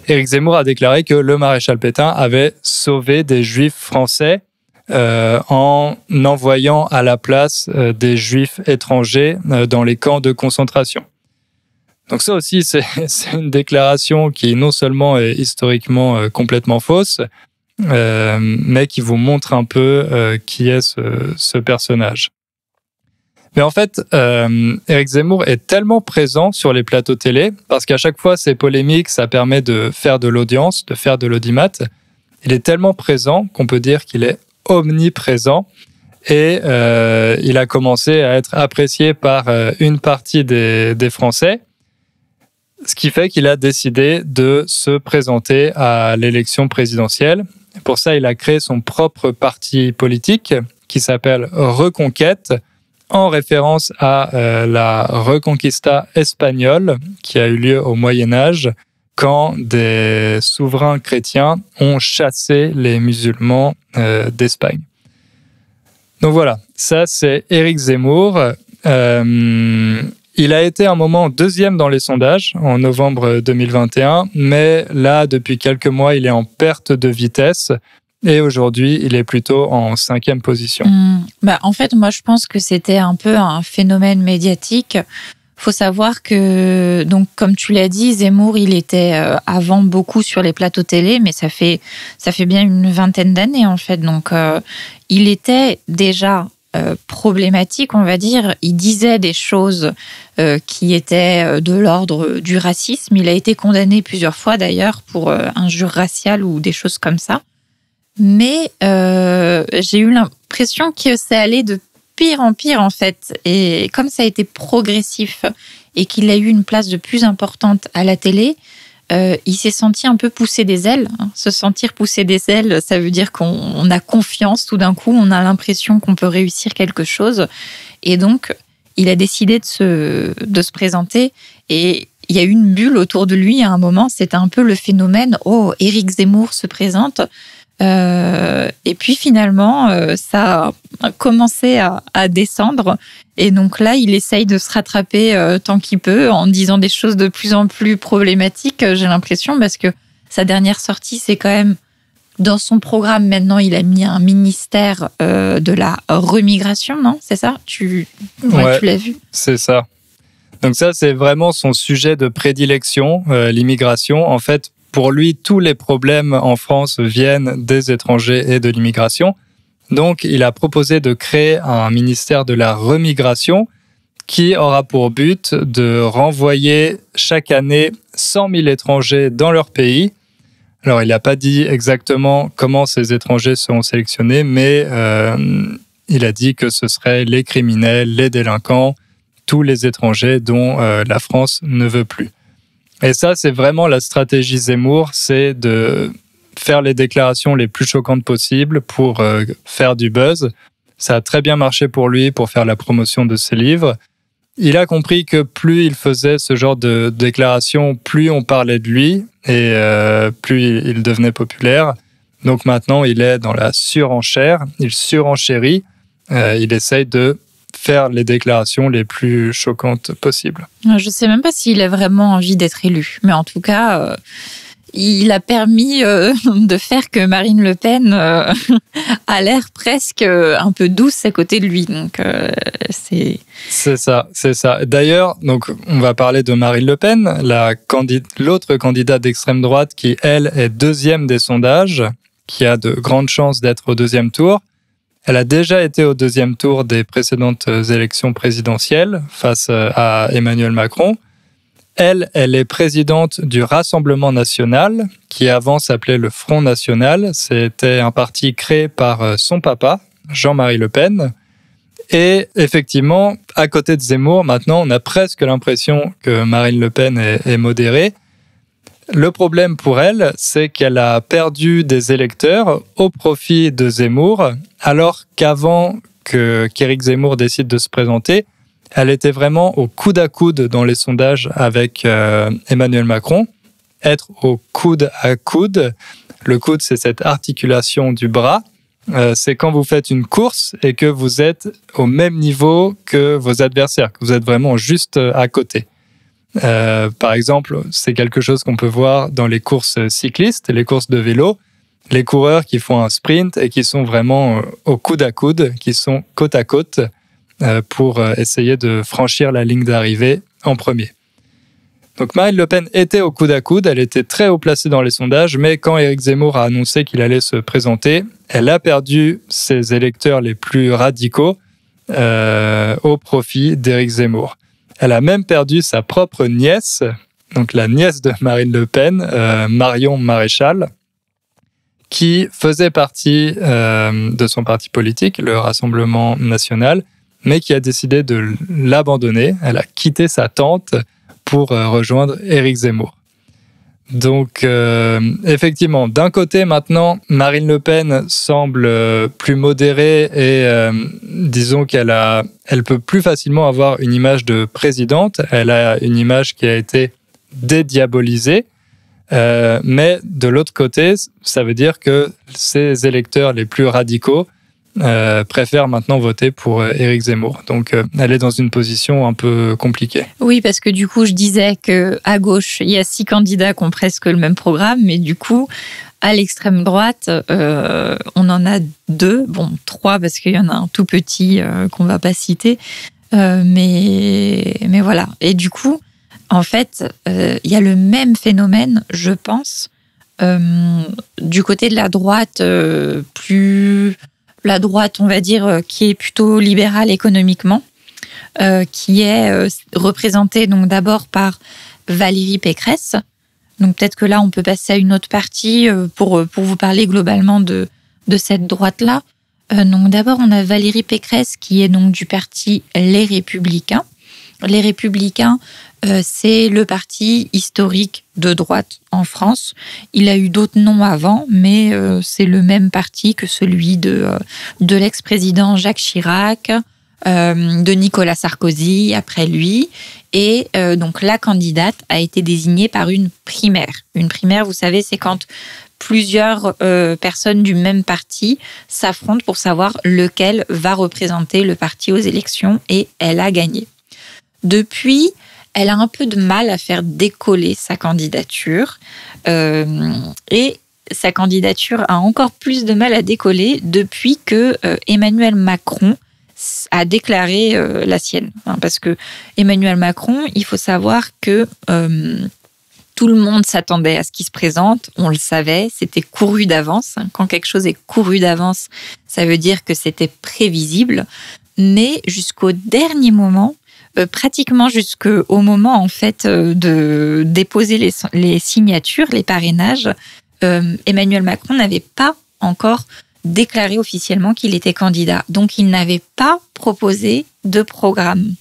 A: Éric Zemmour a déclaré que le maréchal Pétain avait sauvé des juifs français en envoyant à la place des juifs étrangers dans les camps de concentration. Donc ça aussi, c'est une déclaration qui non seulement est historiquement complètement fausse, mais qui vous montre un peu qui est ce personnage. Mais en fait, Éric Zemmour est tellement présent sur les plateaux télé, parce qu'à chaque fois, ces polémiques, ça permet de faire de l'audience, de faire de l'audimat. Il est tellement présent qu'on peut dire qu'il est omniprésent. Et il a commencé à être apprécié par une partie des Français, ce qui fait qu'il a décidé de se présenter à l'élection présidentielle. Pour ça, il a créé son propre parti politique qui s'appelle Reconquête, en référence à la Reconquista espagnole qui a eu lieu au Moyen-Âge, quand des souverains chrétiens ont chassé les musulmans d'Espagne. Donc voilà, ça c'est Éric Zemmour. Il a été un moment deuxième dans les sondages en novembre 2021, mais là, depuis quelques mois, il est en perte de vitesse et aujourd'hui, il est plutôt en 5e position.
B: En fait, moi, je pense que c'était un peu un phénomène médiatique. Faut savoir que, donc, comme tu l'as dit, Zemmour, il était avant beaucoup sur les plateaux télé, mais ça fait bien une vingtaine d'années, en fait. Donc, il était déjà problématique, on va dire. Il disait des choses qui étaient de l'ordre du racisme. Il a été condamné plusieurs fois, d'ailleurs, pour injure raciale ou des choses comme ça. Mais j'ai eu l'impression que ça allait de pire en pire, en fait. Et comme ça a été progressif et qu'il a eu une place de plus importante à la télé, il s'est senti un peu pousser des ailes. Se sentir pousser des ailes, ça veut dire qu'on a confiance. Tout d'un coup, on a l'impression qu'on peut réussir quelque chose. Et donc, il a décidé de se présenter. Et il y a eu une bulle autour de lui à un moment. C'était un peu le phénomène « Oh, Éric Zemmour se présente ». Et puis finalement, ça a commencé à descendre. Et donc là, il essaye de se rattraper tant qu'il peut en disant des choses de plus en plus problématiques, j'ai l'impression, parce que sa dernière sortie, c'est quand même Dans son programme, maintenant, il a mis un ministère de la remigration, non? C'est ça? Tu l'as vu?
A: C'est ça. Donc ça, c'est vraiment son sujet de prédilection, l'immigration. En fait, pour lui, tous les problèmes en France viennent des étrangers et de l'immigration. Donc, il a proposé de créer un ministère de la remigration qui aura pour but de renvoyer chaque année 100 000 étrangers dans leur pays. Alors, il n'a pas dit exactement comment ces étrangers seront sélectionnés, mais il a dit que ce seraient les criminels, les délinquants, tous les étrangers dont la France ne veut plus. Et ça, c'est vraiment la stratégie Zemmour, c'est de faire les déclarations les plus choquantes possibles pour faire du buzz. Ça a très bien marché pour lui, pour faire la promotion de ses livres. Il a compris que plus il faisait ce genre de déclarations, plus on parlait de lui et plus il devenait populaire. Donc maintenant, il est dans la surenchère, il surenchérit, il essaye de faire les déclarations les plus choquantes possibles.
B: Je ne sais même pas s'il a vraiment envie d'être élu, mais en tout cas, il a permis de faire que Marine Le Pen a l'air presque un peu douce à côté de lui. Donc, c'est
A: ça. D'ailleurs, donc, on va parler de Marine Le Pen, l'autre candidate d'extrême droite qui, elle, est deuxième des sondages, qui a de grandes chances d'être au deuxième tour. Elle a déjà été au deuxième tour des précédentes élections présidentielles face à Emmanuel Macron. Elle est présidente du Rassemblement national, qui avant s'appelait le Front national. C'était un parti créé par son papa, Jean-Marie Le Pen. Et effectivement, à côté de Zemmour, maintenant, on a presque l'impression que Marine Le Pen est modérée. Le problème pour elle, c'est qu'elle a perdu des électeurs au profit de Zemmour, alors qu'avant qu'Éric Zemmour décide de se présenter, elle était vraiment au coude à coude dans les sondages avec Emmanuel Macron. Être au coude à coude, le coude, c'est cette articulation du bras. C'est quand vous faites une course et que vous êtes au même niveau que vos adversaires, que vous êtes vraiment juste à côté. Par exemple, c'est quelque chose qu'on peut voir dans les courses cyclistes, les courses de vélo, les coureurs qui font un sprint et qui sont vraiment au coude à coude, qui sont côte à côte pour essayer de franchir la ligne d'arrivée en premier. Donc Marine Le Pen était au coude à coude, elle était très haut placée dans les sondages, mais quand Éric Zemmour a annoncé qu'il allait se présenter, elle a perdu ses électeurs les plus radicaux au profit d'Éric Zemmour. Elle a même perdu sa propre nièce, donc la nièce de Marine Le Pen, Marion Maréchal, qui faisait partie de son parti politique, le Rassemblement national, mais qui a décidé de l'abandonner. Elle a quitté sa tante pour rejoindre Éric Zemmour. Donc, effectivement, d'un côté, maintenant, Marine Le Pen semble plus modérée et disons elle peut plus facilement avoir une image de présidente. Elle a une image qui a été dédiabolisée. Mais de l'autre côté, ça veut dire que ses électeurs les plus radicaux préfère maintenant voter pour Éric Zemmour. Donc, elle est dans une position un peu compliquée.
B: Oui, parce que du coup, je disais qu'à gauche, il y a 6 candidats qui ont presque le même programme, mais du coup, à l'extrême droite, on en a 2, 3, parce qu'il y en a un tout petit qu'on ne va pas citer. Mais voilà. Et du coup, en fait, il y a le même phénomène, je pense, du côté de la droite la droite, on va dire, qui est plutôt libérale économiquement, qui est représentée donc d'abord par Valérie Pécresse. Donc peut-être que là, on peut passer à une autre partie pour vous parler globalement de cette droite-là. Donc d'abord, on a Valérie Pécresse qui est donc du parti Les Républicains. Les Républicains, c'est le parti historique de droite en France. Il a eu d'autres noms avant, mais c'est le même parti que celui de l'ex-président Jacques Chirac, de Nicolas Sarkozy après lui. Et donc la candidate a été désignée par une primaire. Une primaire, vous savez, c'est quand plusieurs personnes du même parti s'affrontent pour savoir lequel va représenter le parti aux élections, et elle a gagné. Depuis, elle a un peu de mal à faire décoller sa candidature et sa candidature a encore plus de mal à décoller depuis que Emmanuel Macron a déclaré la sienne. Parce que Emmanuel Macron, il faut savoir que tout le monde s'attendait à ce qu'il se présente, on le savait, c'était couru d'avance. Quand quelque chose est couru d'avance, ça veut dire que c'était prévisible. Mais jusqu'au dernier moment, pratiquement jusqu'au moment en fait de déposer les signatures, les parrainages, Emmanuel Macron n'avait pas encore déclaré officiellement qu'il était candidat. Donc il n'avait pas proposé de programme.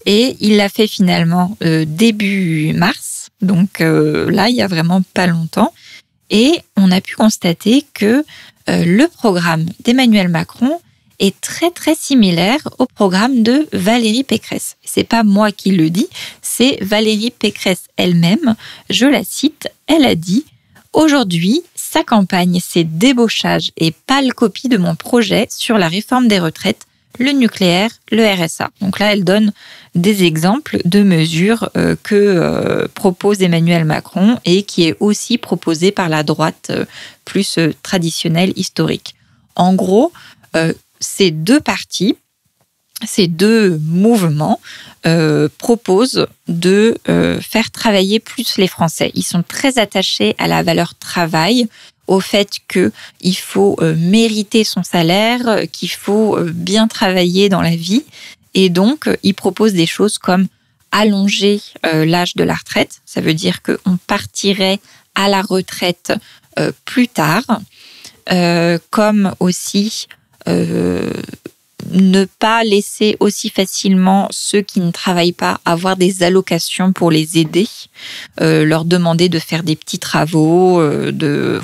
B: Et il l'a fait finalement début mars. Donc là, il y a vraiment pas longtemps. Et on a pu constater que le programme d'Emmanuel Macron est très très similaire au programme de Valérie Pécresse. C'est pas moi qui le dis, c'est Valérie Pécresse elle-même. Je la cite, elle a dit « Aujourd'hui, sa campagne, c'est débauchage et pâle copie de mon projet sur la réforme des retraites, le nucléaire, le RSA. » Donc là, elle donne des exemples de mesures que propose Emmanuel Macron et qui est aussi proposée par la droite plus traditionnelle, historique. En gros, ces deux partis, ces deux mouvements proposent de faire travailler plus les Français. Ils sont très attachés à la valeur travail, au fait qu'il faut mériter son salaire, qu'il faut bien travailler dans la vie. Et donc, ils proposent des choses comme allonger l'âge de la retraite. Ça veut dire qu'on partirait à la retraite plus tard, comme aussi ne pas laisser aussi facilement ceux qui ne travaillent pas avoir des allocations pour les aider, leur demander de faire des petits travaux, de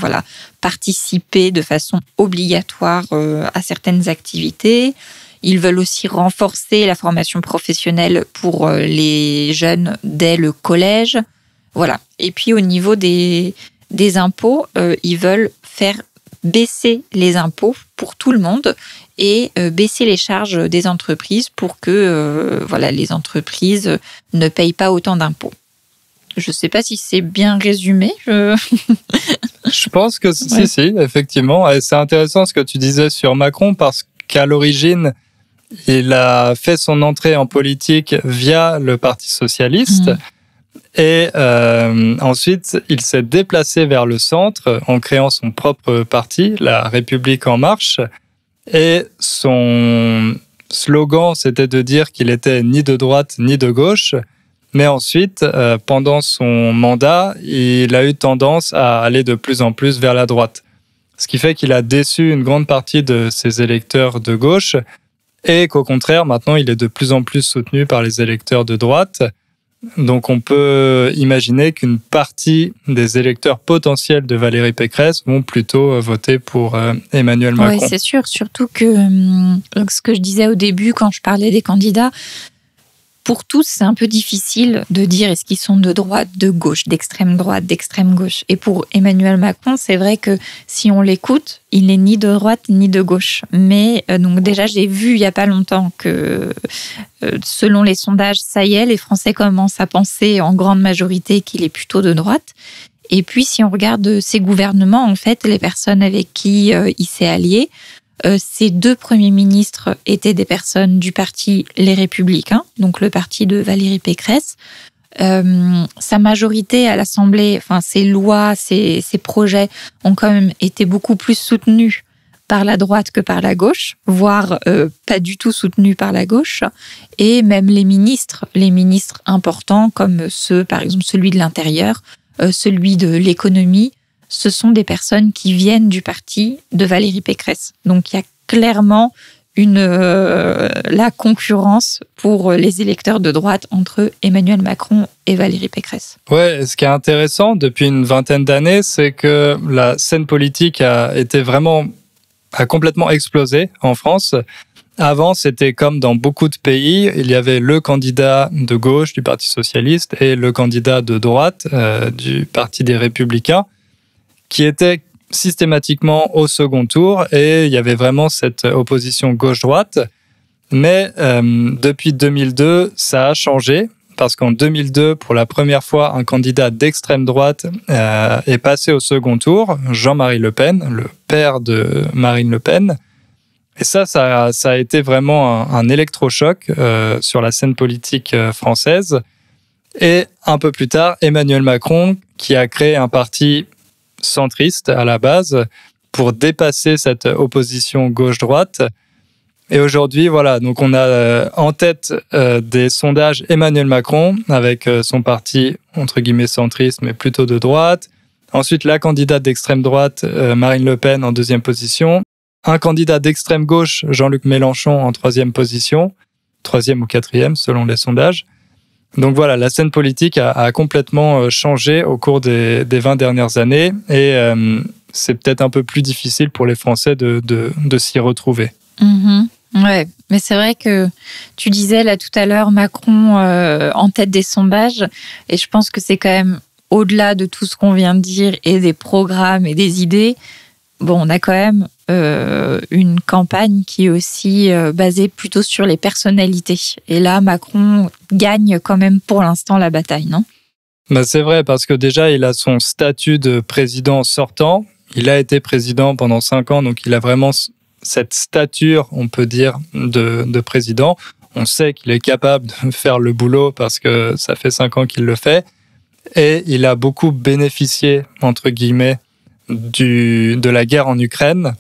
B: participer de façon obligatoire à certaines activités. Ils veulent aussi renforcer la formation professionnelle pour les jeunes dès le collège. Voilà. Et puis au niveau des impôts, ils veulent faire baisser les impôts pour tout le monde et baisser les charges des entreprises pour que les entreprises ne payent pas autant d'impôts. Je ne sais pas si c'est bien résumé.
A: Je pense que si, effectivement. Et c'est intéressant ce que tu disais sur Macron parce qu'à l'origine, il a fait son entrée en politique via le Parti socialiste. Et ensuite, il s'est déplacé vers le centre en créant son propre parti, La République en marche. Et son slogan, c'était de dire qu'il était ni de droite ni de gauche. Mais ensuite, pendant son mandat, il a eu tendance à aller de plus en plus vers la droite. Ce qui fait qu'il a déçu une grande partie de ses électeurs de gauche et qu'au contraire, maintenant, il est de plus en plus soutenu par les électeurs de droite. Donc on peut imaginer qu'une partie des électeurs potentiels de Valérie Pécresse vont plutôt voter pour Emmanuel Macron.
B: Oui, c'est sûr. Surtout que ce que je disais au début quand je parlais des candidats, pour tous, c'est un peu difficile de dire est-ce qu'ils sont de droite, de gauche, d'extrême droite, d'extrême gauche. Et pour Emmanuel Macron, c'est vrai que si on l'écoute, il n'est ni de droite ni de gauche. Mais donc déjà, j'ai vu il n'y a pas longtemps que selon les sondages, ça y est, les Français commencent à penser en grande majorité qu'il est plutôt de droite. Et puis, si on regarde ses gouvernements, en fait, les personnes avec qui il s'est allié, ces deux premiers ministres étaient des personnes du parti Les Républicains, donc le parti de Valérie Pécresse. Sa majorité à l'Assemblée, ses lois, ses projets ont quand même été beaucoup plus soutenus par la droite que par la gauche, voire pas du tout soutenus par la gauche. Et même les ministres importants comme par exemple celui de l'Intérieur, celui de l'Économie, ce sont des personnes qui viennent du parti de Valérie Pécresse. Donc il y a clairement la concurrence pour les électeurs de droite entre Emmanuel Macron et Valérie Pécresse.
A: Ouais, ce qui est intéressant depuis une vingtaine d'années, c'est que la scène politique a complètement explosé en France. Avant, c'était comme dans beaucoup de pays, il y avait le candidat de gauche du Parti socialiste et le candidat de droite du Parti des Républicains, qui était systématiquement au second tour, et il y avait vraiment cette opposition gauche-droite. Mais depuis 2002, ça a changé. parce qu'en 2002, pour la première fois, un candidat d'extrême droite est passé au second tour, Jean-Marie Le Pen, le père de Marine Le Pen. Et ça a été vraiment un électrochoc sur la scène politique française. Et un peu plus tard, Emmanuel Macron, qui a créé un parti centriste à la base pour dépasser cette opposition gauche-droite. Et aujourd'hui, voilà, donc on a en tête des sondages Emmanuel Macron avec son parti entre guillemets centriste, mais plutôt de droite. Ensuite, la candidate d'extrême droite, Marine Le Pen, en deuxième position. Un candidat d'extrême gauche, Jean-Luc Mélenchon, en troisième position, troisième ou quatrième selon les sondages. Donc voilà, la scène politique a complètement changé au cours des 20 dernières années et c'est peut-être un peu plus difficile pour les Français de s'y retrouver.
B: Ouais, mais c'est vrai que tu disais là tout à l'heure Macron en tête des sondages et je pense que c'est quand même au-delà de tout ce qu'on vient de dire et des programmes et des idées. Bon, on a quand même une campagne qui est aussi basée plutôt sur les personnalités. Et là, Macron gagne quand même pour l'instant la bataille, non ?
A: C'est vrai, parce que déjà, il a son statut de président sortant. Il a été président pendant 5 ans, donc il a vraiment cette stature, on peut dire, de président. On sait qu'il est capable de faire le boulot parce que ça fait 5 ans qu'il le fait. Et il a beaucoup bénéficié, entre guillemets, de la guerre en Ukraine,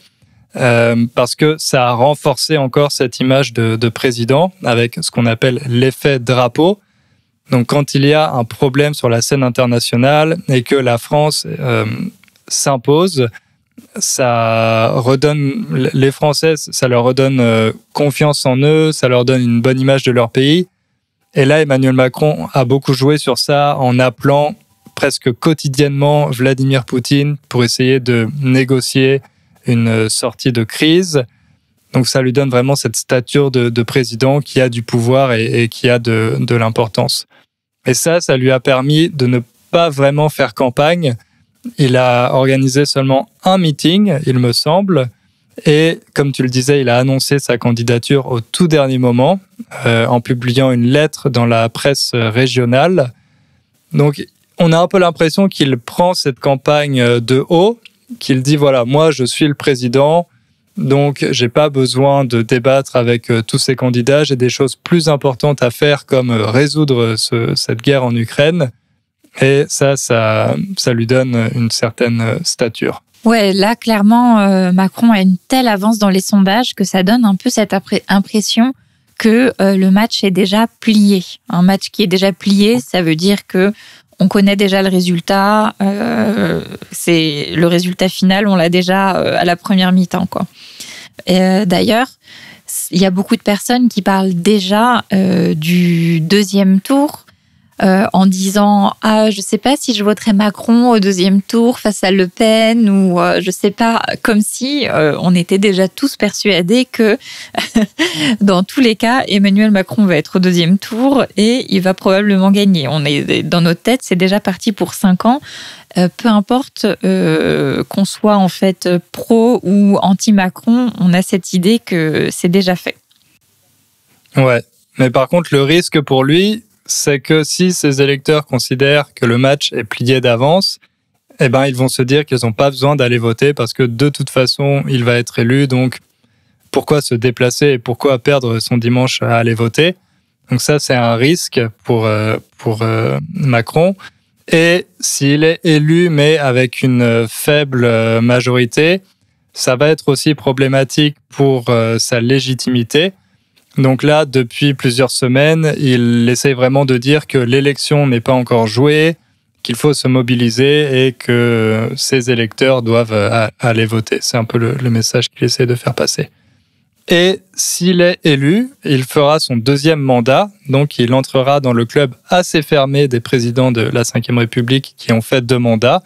A: parce que ça a renforcé encore cette image de président avec ce qu'on appelle l'effet drapeau. Donc quand il y a un problème sur la scène internationale et que la France s'impose, ça redonne les Français, ça leur redonne confiance en eux, ça leur donne une bonne image de leur pays. Et là, Emmanuel Macron a beaucoup joué sur ça en appelant presque quotidiennement Vladimir Poutine pour essayer de négocier une sortie de crise. Donc ça lui donne vraiment cette stature de président qui a du pouvoir et qui a de l'importance. Et ça lui a permis de ne pas vraiment faire campagne. Il a organisé seulement un meeting, il me semble, et comme tu le disais, il a annoncé sa candidature au tout dernier moment en publiant une lettre dans la presse régionale. Donc on a un peu l'impression qu'il prend cette campagne de haut, qu'il dit voilà, moi je suis le président, donc j'ai pas besoin de débattre avec tous ces candidats, j'ai des choses plus importantes à faire comme résoudre cette guerre en Ukraine. Et ça lui donne une certaine stature.
B: Ouais, là clairement Macron a une telle avance dans les sondages que ça donne un peu cette impression que le match est déjà plié. Un match qui est déjà plié, ça veut dire que on connaît déjà le résultat, c'est le résultat final, on l'a déjà à la première mi-temps, quoi. Et d'ailleurs, il y a beaucoup de personnes qui parlent déjà du deuxième tour en disant « Ah, je sais pas si je voterai Macron au deuxième tour face à Le Pen » ou je sais pas, comme si on était déjà tous persuadés que dans tous les cas, Emmanuel Macron va être au deuxième tour et il va probablement gagner. On est dans notre tête, c'est déjà parti pour 5 ans. Peu importe qu'on soit en fait pro ou anti-Macron, on a cette idée que c'est déjà fait.
A: Ouais, mais par contre, le risque pour lui, c'est que si ces électeurs considèrent que le match est plié d'avance, eh ben, ils vont se dire qu'ils n'ont pas besoin d'aller voter parce que de toute façon, il va être élu. Donc, pourquoi se déplacer et pourquoi perdre son dimanche à aller voter ? Donc ça, c'est un risque pour Macron. Et s'il est élu, mais avec une faible majorité, ça va être aussi problématique pour sa légitimité. Donc là, depuis plusieurs semaines, il essaye vraiment de dire que l'élection n'est pas encore jouée, qu'il faut se mobiliser et que ses électeurs doivent aller voter. C'est un peu le message qu'il essaie de faire passer. Et s'il est élu, il fera son deuxième mandat, donc il entrera dans le club assez fermé des présidents de la Ve République qui ont fait 2 mandats,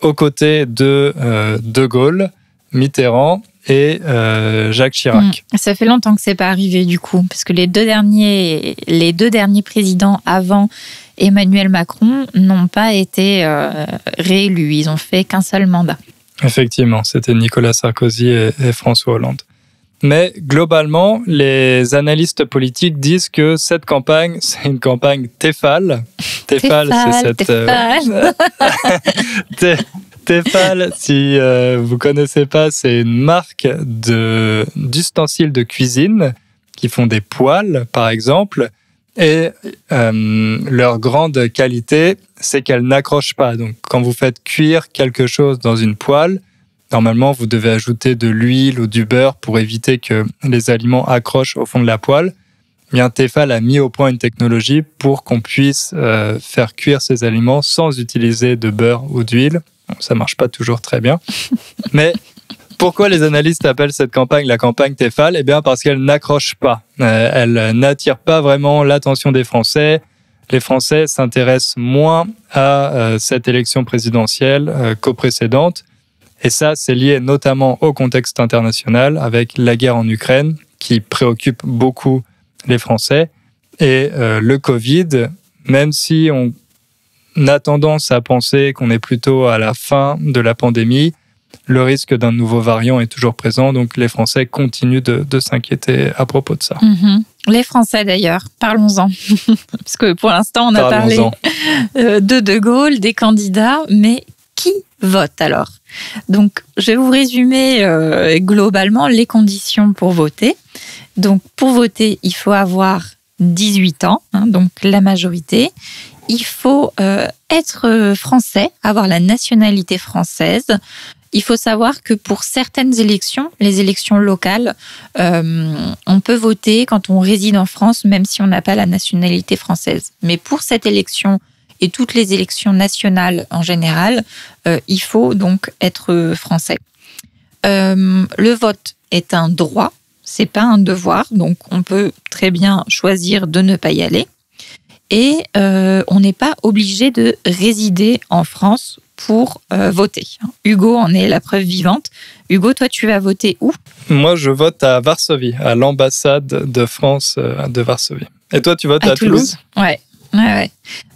A: aux côtés de De Gaulle, Mitterrand et Jacques Chirac.
B: Ça fait longtemps que c'est pas arrivé du coup, parce que les deux derniers présidents avant Emmanuel Macron n'ont pas été réélus. Ils ont fait qu'un seul mandat.
A: Effectivement, c'était Nicolas Sarkozy et François Hollande. Mais globalement, les analystes politiques disent que cette campagne, c'est une campagne Tefal. Tefal, c'est cette... Tefal, si vous connaissez pas, c'est une marque d'ustensiles de cuisine qui font des poêles, par exemple. Et leur grande qualité, c'est qu'elles n'accrochent pas. Donc, quand vous faites cuire quelque chose dans une poêle, normalement, vous devez ajouter de l'huile ou du beurre pour éviter que les aliments accrochent au fond de la poêle. Bien, Tefal a mis au point une technologie pour qu'on puisse faire cuire ces aliments sans utiliser de beurre ou d'huile. Bon, ça marche pas toujours très bien. Mais pourquoi les analystes appellent cette campagne la campagne Tefal ? Eh bien, parce qu'elle n'accroche pas. Elle n'attire pas vraiment l'attention des Français. Les Français s'intéressent moins à cette élection présidentielle qu'aux précédentes. Et ça, c'est lié notamment au contexte international avec la guerre en Ukraine qui préoccupe beaucoup les Français. Et le Covid, même si on a tendance à penser qu'on est plutôt à la fin de la pandémie, le risque d'un nouveau variant est toujours présent, donc les Français continuent de s'inquiéter à propos de ça.
B: Les Français d'ailleurs, parlons-en. Parce que pour l'instant, on a parlé de Gaulle, des candidats, mais qui vote alors ? Donc, je vais vous résumer globalement les conditions pour voter. Donc, pour voter, il faut avoir 18 ans, donc la majorité. Il faut être français, avoir la nationalité française. Il faut savoir que pour certaines élections, les élections locales, on peut voter quand on réside en France, même si on n'a pas la nationalité française. Mais pour cette élection et toutes les élections nationales en général, il faut donc être français. Le vote est un droit, c'est pas un devoir, donc on peut très bien choisir de ne pas y aller. Et on n'est pas obligé de résider en France pour voter. Hugo en est la preuve vivante. Hugo, toi, tu vas voter où ?
A: Moi, je vote à Varsovie, à l'ambassade de France de Varsovie. Et toi, tu votes à Toulouse ?
B: Ouais.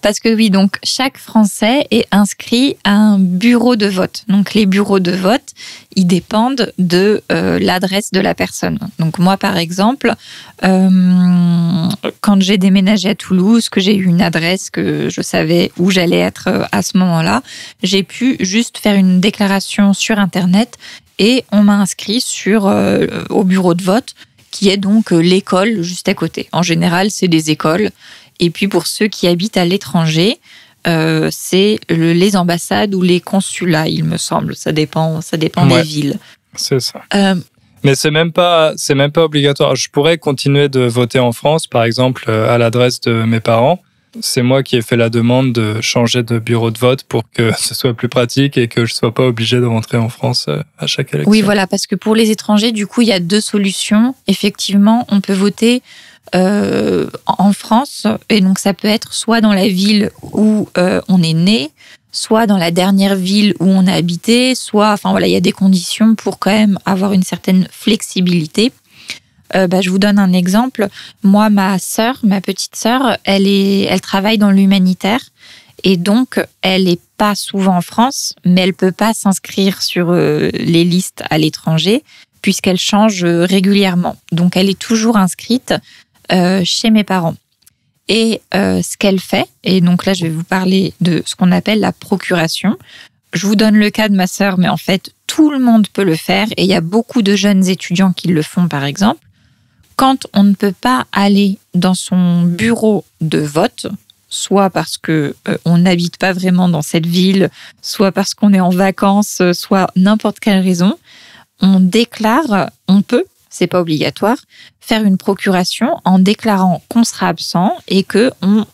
B: Parce que oui, donc chaque Français est inscrit à un bureau de vote. Donc les bureaux de vote, ils dépendent de l'adresse de la personne. Donc moi, par exemple, quand j'ai déménagé à Toulouse, que j'ai eu une adresse, que je savais où j'allais être à ce moment-là, j'ai pu juste faire une déclaration sur Internet et on m'a inscrit au bureau de vote, qui est donc l'école juste à côté. En général, c'est des écoles. Et puis pour ceux qui habitent à l'étranger, c'est les ambassades ou les consulats, il me semble. Ça dépend des villes.
A: C'est ça. Mais c'est même pas obligatoire. Je pourrais continuer de voter en France, par exemple, à l'adresse de mes parents. C'est moi qui ai fait la demande de changer de bureau de vote pour que ce soit plus pratique et que je sois pas obligé de rentrer en France à chaque élection.
B: Oui, voilà, parce que pour les étrangers, du coup, il y a 2 solutions. Effectivement, on peut voter en France, et donc ça peut être soit dans la ville où on est né, soit dans la dernière ville où on a habité, il y a des conditions pour quand même avoir une certaine flexibilité. Je vous donne un exemple. Moi, ma petite sœur, elle travaille dans l'humanitaire et donc elle est pas souvent en France, mais elle peut pas s'inscrire sur les listes à l'étranger puisqu'elle change régulièrement. Donc elle est toujours inscrite chez mes parents. Et ce qu'elle fait, et donc là je vais vous parler de ce qu'on appelle la procuration. Je vous donne le cas de ma sœur, mais en fait tout le monde peut le faire et il y a beaucoup de jeunes étudiants qui le font par exemple. Quand on ne peut pas aller dans son bureau de vote, soit parce que on n'habite pas vraiment dans cette ville, soit parce qu'on est en vacances, soit n'importe quelle raison, on peut, c'est pas obligatoire, faire une procuration en déclarant qu'on sera absent et qu'on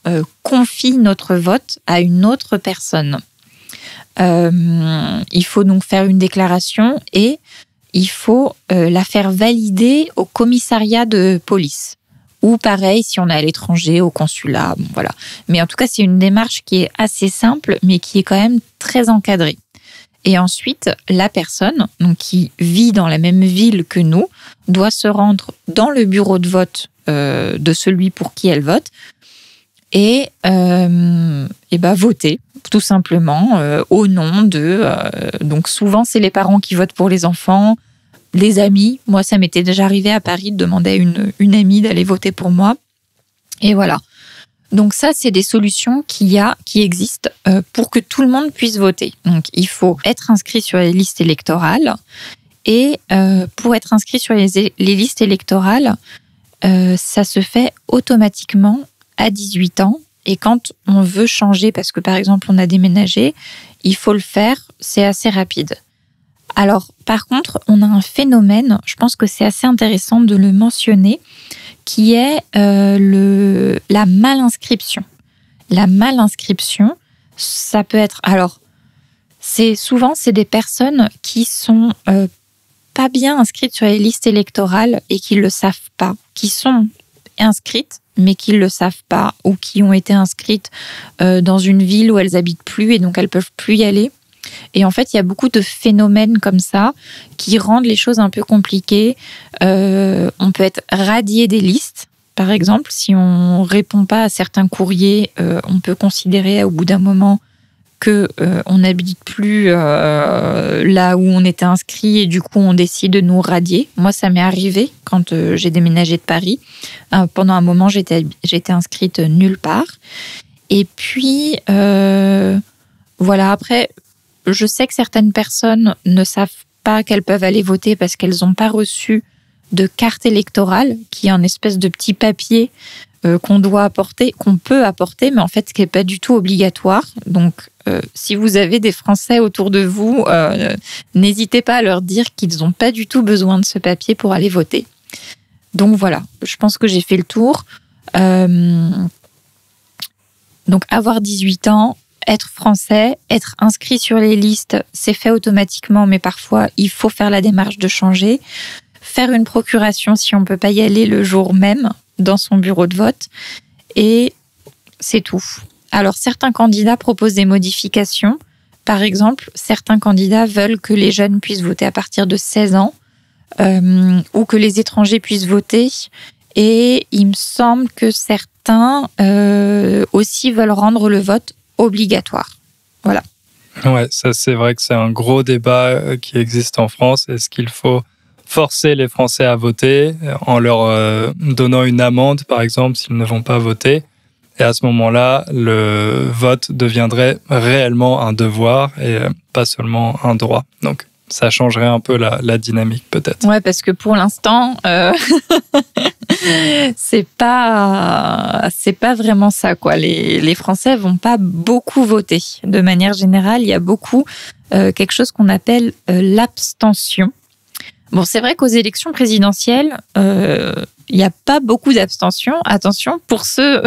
B: confie notre vote à une autre personne. Il faut donc faire une déclaration et il faut la faire valider au commissariat de police. Ou pareil, si on est à l'étranger, au consulat, voilà. Mais en tout cas, c'est une démarche qui est assez simple, mais qui est quand même très encadrée. Et ensuite, la personne donc, qui vit dans la même ville que nous doit se rendre dans le bureau de vote de celui pour qui elle vote et voter, tout simplement, au nom de... donc souvent, c'est les parents qui votent pour les enfants. les amis. Moi, ça m'était déjà arrivé à Paris de demander à une amie d'aller voter pour moi. Et voilà. Donc ça, c'est des solutions qui existent pour que tout le monde puisse voter. Donc il faut être inscrit sur les listes électorales. Et pour être inscrit sur les listes électorales, ça se fait automatiquement à 18 ans. Et quand on veut changer, parce que par exemple on a déménagé, il faut le faire, c'est assez rapide. Alors par contre, on a un phénomène, je pense que c'est assez intéressant de le mentionner, qui est la malinscription. La malinscription, ça peut être... Alors, c'est des personnes qui sont pas bien inscrites sur les listes électorales et qui le savent pas, qui sont inscrites mais qui le savent pas, ou qui ont été inscrites dans une ville où elles habitent plus et donc elles peuvent plus y aller. Et en fait, il y a beaucoup de phénomènes comme ça qui rendent les choses un peu compliquées. On peut être radié des listes. Par exemple, si on répond pas à certains courriers, on peut considérer au bout d'un moment qu'on n'habite plus là où on était inscrit et du coup on décide de nous radier. Moi, ça m'est arrivé quand j'ai déménagé de Paris. Pendant un moment, j'étais inscrite nulle part. Et puis, voilà, après, je sais que certaines personnes ne savent pas qu'elles peuvent aller voter parce qu'elles n'ont pas reçu de carte électorale, qui est un espèce de petit papier qu'on doit apporter, qu'on peut apporter, mais en fait, ce qui n'est pas du tout obligatoire. Donc, si vous avez des Français autour de vous, n'hésitez pas à leur dire qu'ils n'ont pas du tout besoin de ce papier pour aller voter. Donc voilà, je pense que j'ai fait le tour. Donc, avoir 18 ans, être français, être inscrit sur les listes, c'est fait automatiquement, mais parfois, il faut faire la démarche de changer. Faire une procuration si on ne peut pas y aller le jour même dans son bureau de vote. Et c'est tout. Alors, certains candidats proposent des modifications. Par exemple, certains candidats veulent que les jeunes puissent voter à partir de 16 ans ou que les étrangers puissent voter. Et il me semble que certains aussi veulent rendre le vote obligatoire. Voilà.
A: Ouais, ça c'est vrai que c'est un gros débat qui existe en France. Est-ce qu'il faut forcer les Français à voter en leur donnant une amende, par exemple, s'ils ne vont pas voter? Et à ce moment-là, le vote deviendrait réellement un devoir et pas seulement un droit. Donc, ça changerait un peu la dynamique, peut-être.
B: Ouais, parce que pour l'instant, c'est pas vraiment ça, quoi. Les Français vont pas beaucoup voter. De manière générale, il y a beaucoup quelque chose qu'on appelle l'abstention. Bon, c'est vrai qu'aux élections présidentielles, il n'y a pas beaucoup d'abstention. Attention, pour ceux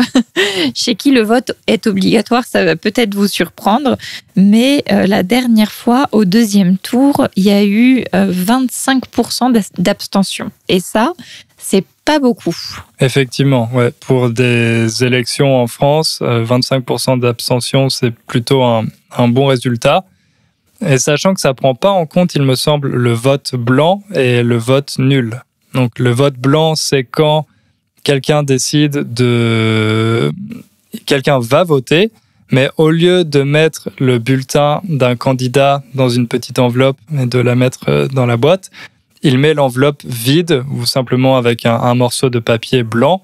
B: chez qui le vote est obligatoire, ça va peut-être vous surprendre. Mais la dernière fois, au deuxième tour, il y a eu 25% d'abstention. Et ça, c'est pas beaucoup.
A: Effectivement, ouais. Pour des élections en France, 25% d'abstention, c'est plutôt un bon résultat. Et sachant que ça ne prend pas en compte, il me semble, le vote blanc et le vote nul. Donc le vote blanc, c'est quand quelqu'un va voter, mais au lieu de mettre le bulletin d'un candidat dans une petite enveloppe et de la mettre dans la boîte, il met l'enveloppe vide ou simplement avec un morceau de papier blanc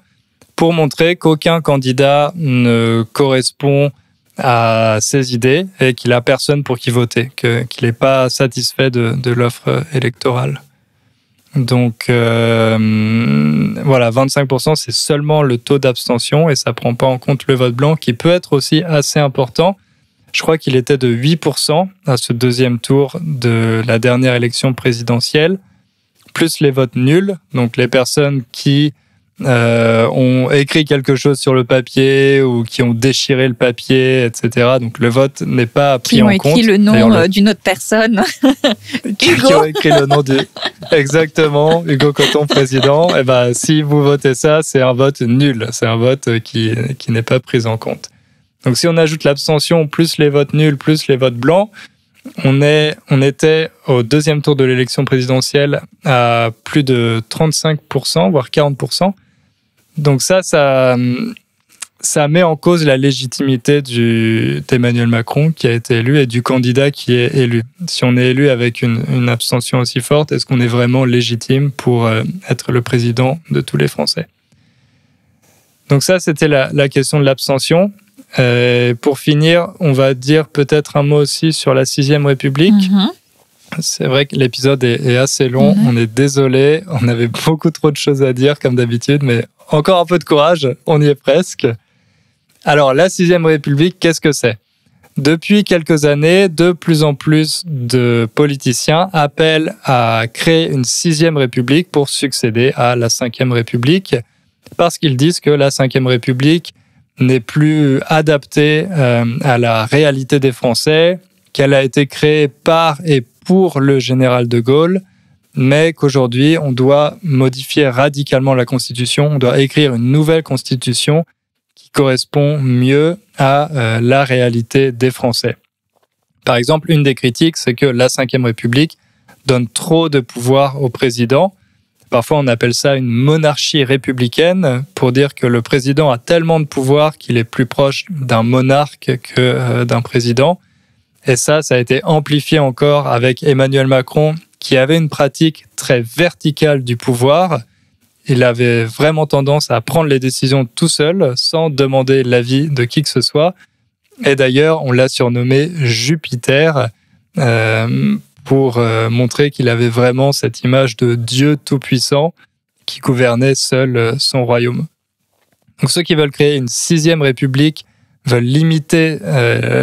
A: pour montrer qu'aucun candidat ne correspond à ses idées et qu'il n'a personne pour qui voter, qu'il n'est pas satisfait de l'offre électorale. Donc voilà, 25%, c'est seulement le taux d'abstention et ça ne prend pas en compte le vote blanc qui peut être aussi assez important. Je crois qu'il était de 8% à ce deuxième tour de la dernière élection présidentielle, plus les votes nuls, donc les personnes qui ont écrit quelque chose sur le papier ou qui ont déchiré le papier, etc. Donc le vote n'est pas pris en compte.
B: Qui ont écrit le nom d'une autre personne.
A: Qui ont écrit le nom du... Exactement, Hugo Coton, président. Et ben, si vous votez ça, c'est un vote nul. C'est un vote qui n'est pas pris en compte. Donc si on ajoute l'abstention, plus les votes nuls, plus les votes blancs, on était au deuxième tour de l'élection présidentielle à plus de 35%, voire 40%. Donc ça ça met en cause la légitimité d'Emmanuel Macron qui a été élu et du candidat qui est élu. Si on est élu avec une abstention aussi forte, est-ce qu'on est vraiment légitime pour être le président de tous les Français? Donc ça, c'était la question de l'abstention. Pour finir, on va dire peut-être un mot aussi sur la 6e République. C'est vrai que l'épisode est assez long, on est désolé, on avait beaucoup trop de choses à dire comme d'habitude, mais encore un peu de courage, on y est presque. Alors, la 6e République, qu'est-ce que c'est? Depuis quelques années, de plus en plus de politiciens appellent à créer une 6e République pour succéder à la 5e République, parce qu'ils disent que la 5e République n'est plus adaptée à la réalité des Français, qu'elle a été créée par et pour le général de Gaulle, mais qu'aujourd'hui, on doit modifier radicalement la Constitution, on doit écrire une nouvelle Constitution qui correspond mieux à la réalité des Français. Par exemple, une des critiques, c'est que la 5e République donne trop de pouvoir au président. Parfois, on appelle ça une monarchie républicaine, pour dire que le président a tellement de pouvoir qu'il est plus proche d'un monarque que d'un président. Et ça a été amplifié encore avec Emmanuel Macron, qui avait une pratique très verticale du pouvoir. Il avait vraiment tendance à prendre les décisions tout seul, sans demander l'avis de qui que ce soit. Et d'ailleurs, on l'a surnommé Jupiter, pour montrer qu'il avait vraiment cette image de Dieu tout-puissant qui gouvernait seul son royaume. Donc ceux qui veulent créer une 6e République veulent limiter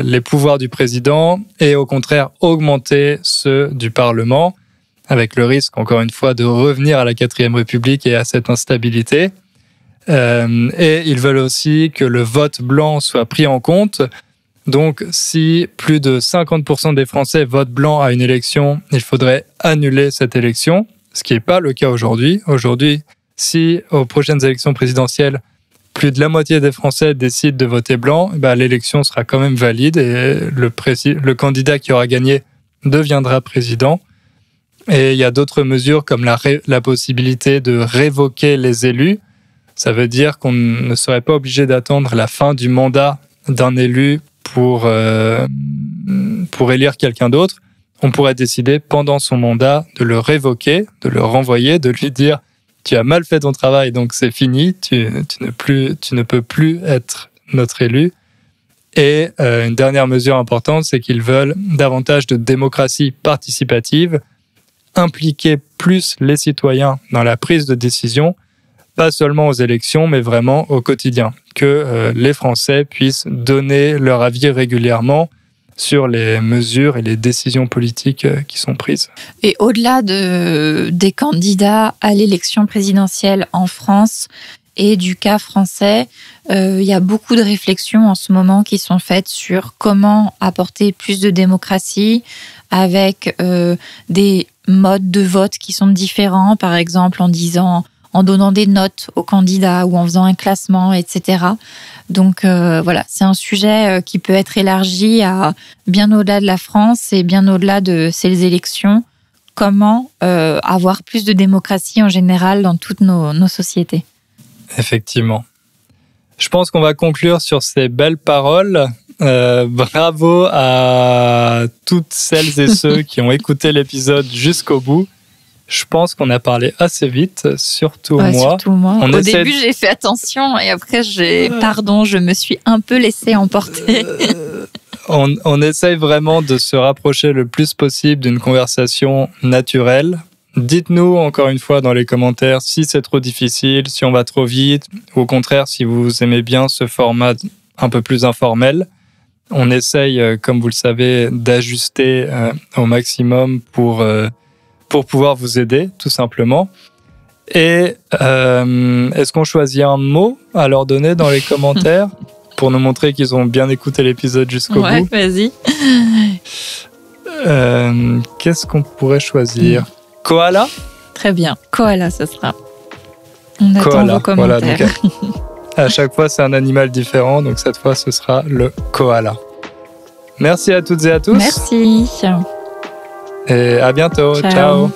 A: les pouvoirs du président et au contraire augmenter ceux du Parlement, avec le risque, encore une fois, de revenir à la 4e République et à cette instabilité. Et ils veulent aussi que le vote blanc soit pris en compte. Donc, si plus de 50% des Français votent blanc à une élection, il faudrait annuler cette élection, ce qui n'est pas le cas aujourd'hui. Aujourd'hui, si aux prochaines élections présidentielles, plus de la moitié des Français décident de voter blanc, l'élection sera quand même valide et le candidat qui aura gagné deviendra président. Et il y a d'autres mesures comme la possibilité de révoquer les élus. Ça veut dire qu'on ne serait pas obligé d'attendre la fin du mandat d'un élu pour élire quelqu'un d'autre. On pourrait décider pendant son mandat de le révoquer, de le renvoyer, de lui dire « tu as mal fait ton travail, donc c'est fini, tu ne peux plus être notre élu ». Et une dernière mesure importante, c'est qu'ils veulent davantage de démocratie participative, impliquer plus les citoyens dans la prise de décision, pas seulement aux élections, mais vraiment au quotidien. Que les Français puissent donner leur avis régulièrement sur les mesures et les décisions politiques qui sont prises.
B: Et au-delà des candidats à l'élection présidentielle en France et du cas français, il y a beaucoup de réflexions en ce moment qui sont faites sur comment apporter plus de démocratie avec des modes de vote qui sont différents, par exemple en donnant des notes aux candidats ou en faisant un classement, etc. Donc voilà, c'est un sujet qui peut être élargi à bien au-delà de la France et bien au-delà de ces élections. Comment avoir plus de démocratie en général dans toutes nos sociétés.
A: Effectivement. Je pense qu'on va conclure sur ces belles paroles. Bravo à toutes celles et ceux qui ont écouté l'épisode jusqu'au bout. Je pense qu'on a parlé assez vite, surtout moi.
B: Surtout moi. Au début, j'ai fait attention et après, je me suis un peu laissé emporter.
A: On essaye vraiment de se rapprocher le plus possible d'une conversation naturelle. Dites-nous encore une fois dans les commentaires si c'est trop difficile, si on va trop vite, ou au contraire, si vous aimez bien ce format un peu plus informel. On essaye, comme vous le savez, d'ajuster au maximum pour pouvoir vous aider, tout simplement. Et est-ce qu'on choisit un mot à leur donner dans les commentaires pour nous montrer qu'ils ont bien écouté l'épisode jusqu'au bout?
B: Ouais, vas-y.
A: Qu'est-ce qu'on pourrait choisir? Koala?
B: Très bien. Koala, ce sera. On attend vos commentaires.
A: Voilà, donc à chaque fois, c'est un animal différent. Donc cette fois, ce sera le koala. Merci à toutes et à tous.
B: Merci.
A: Et à bientôt. Ciao.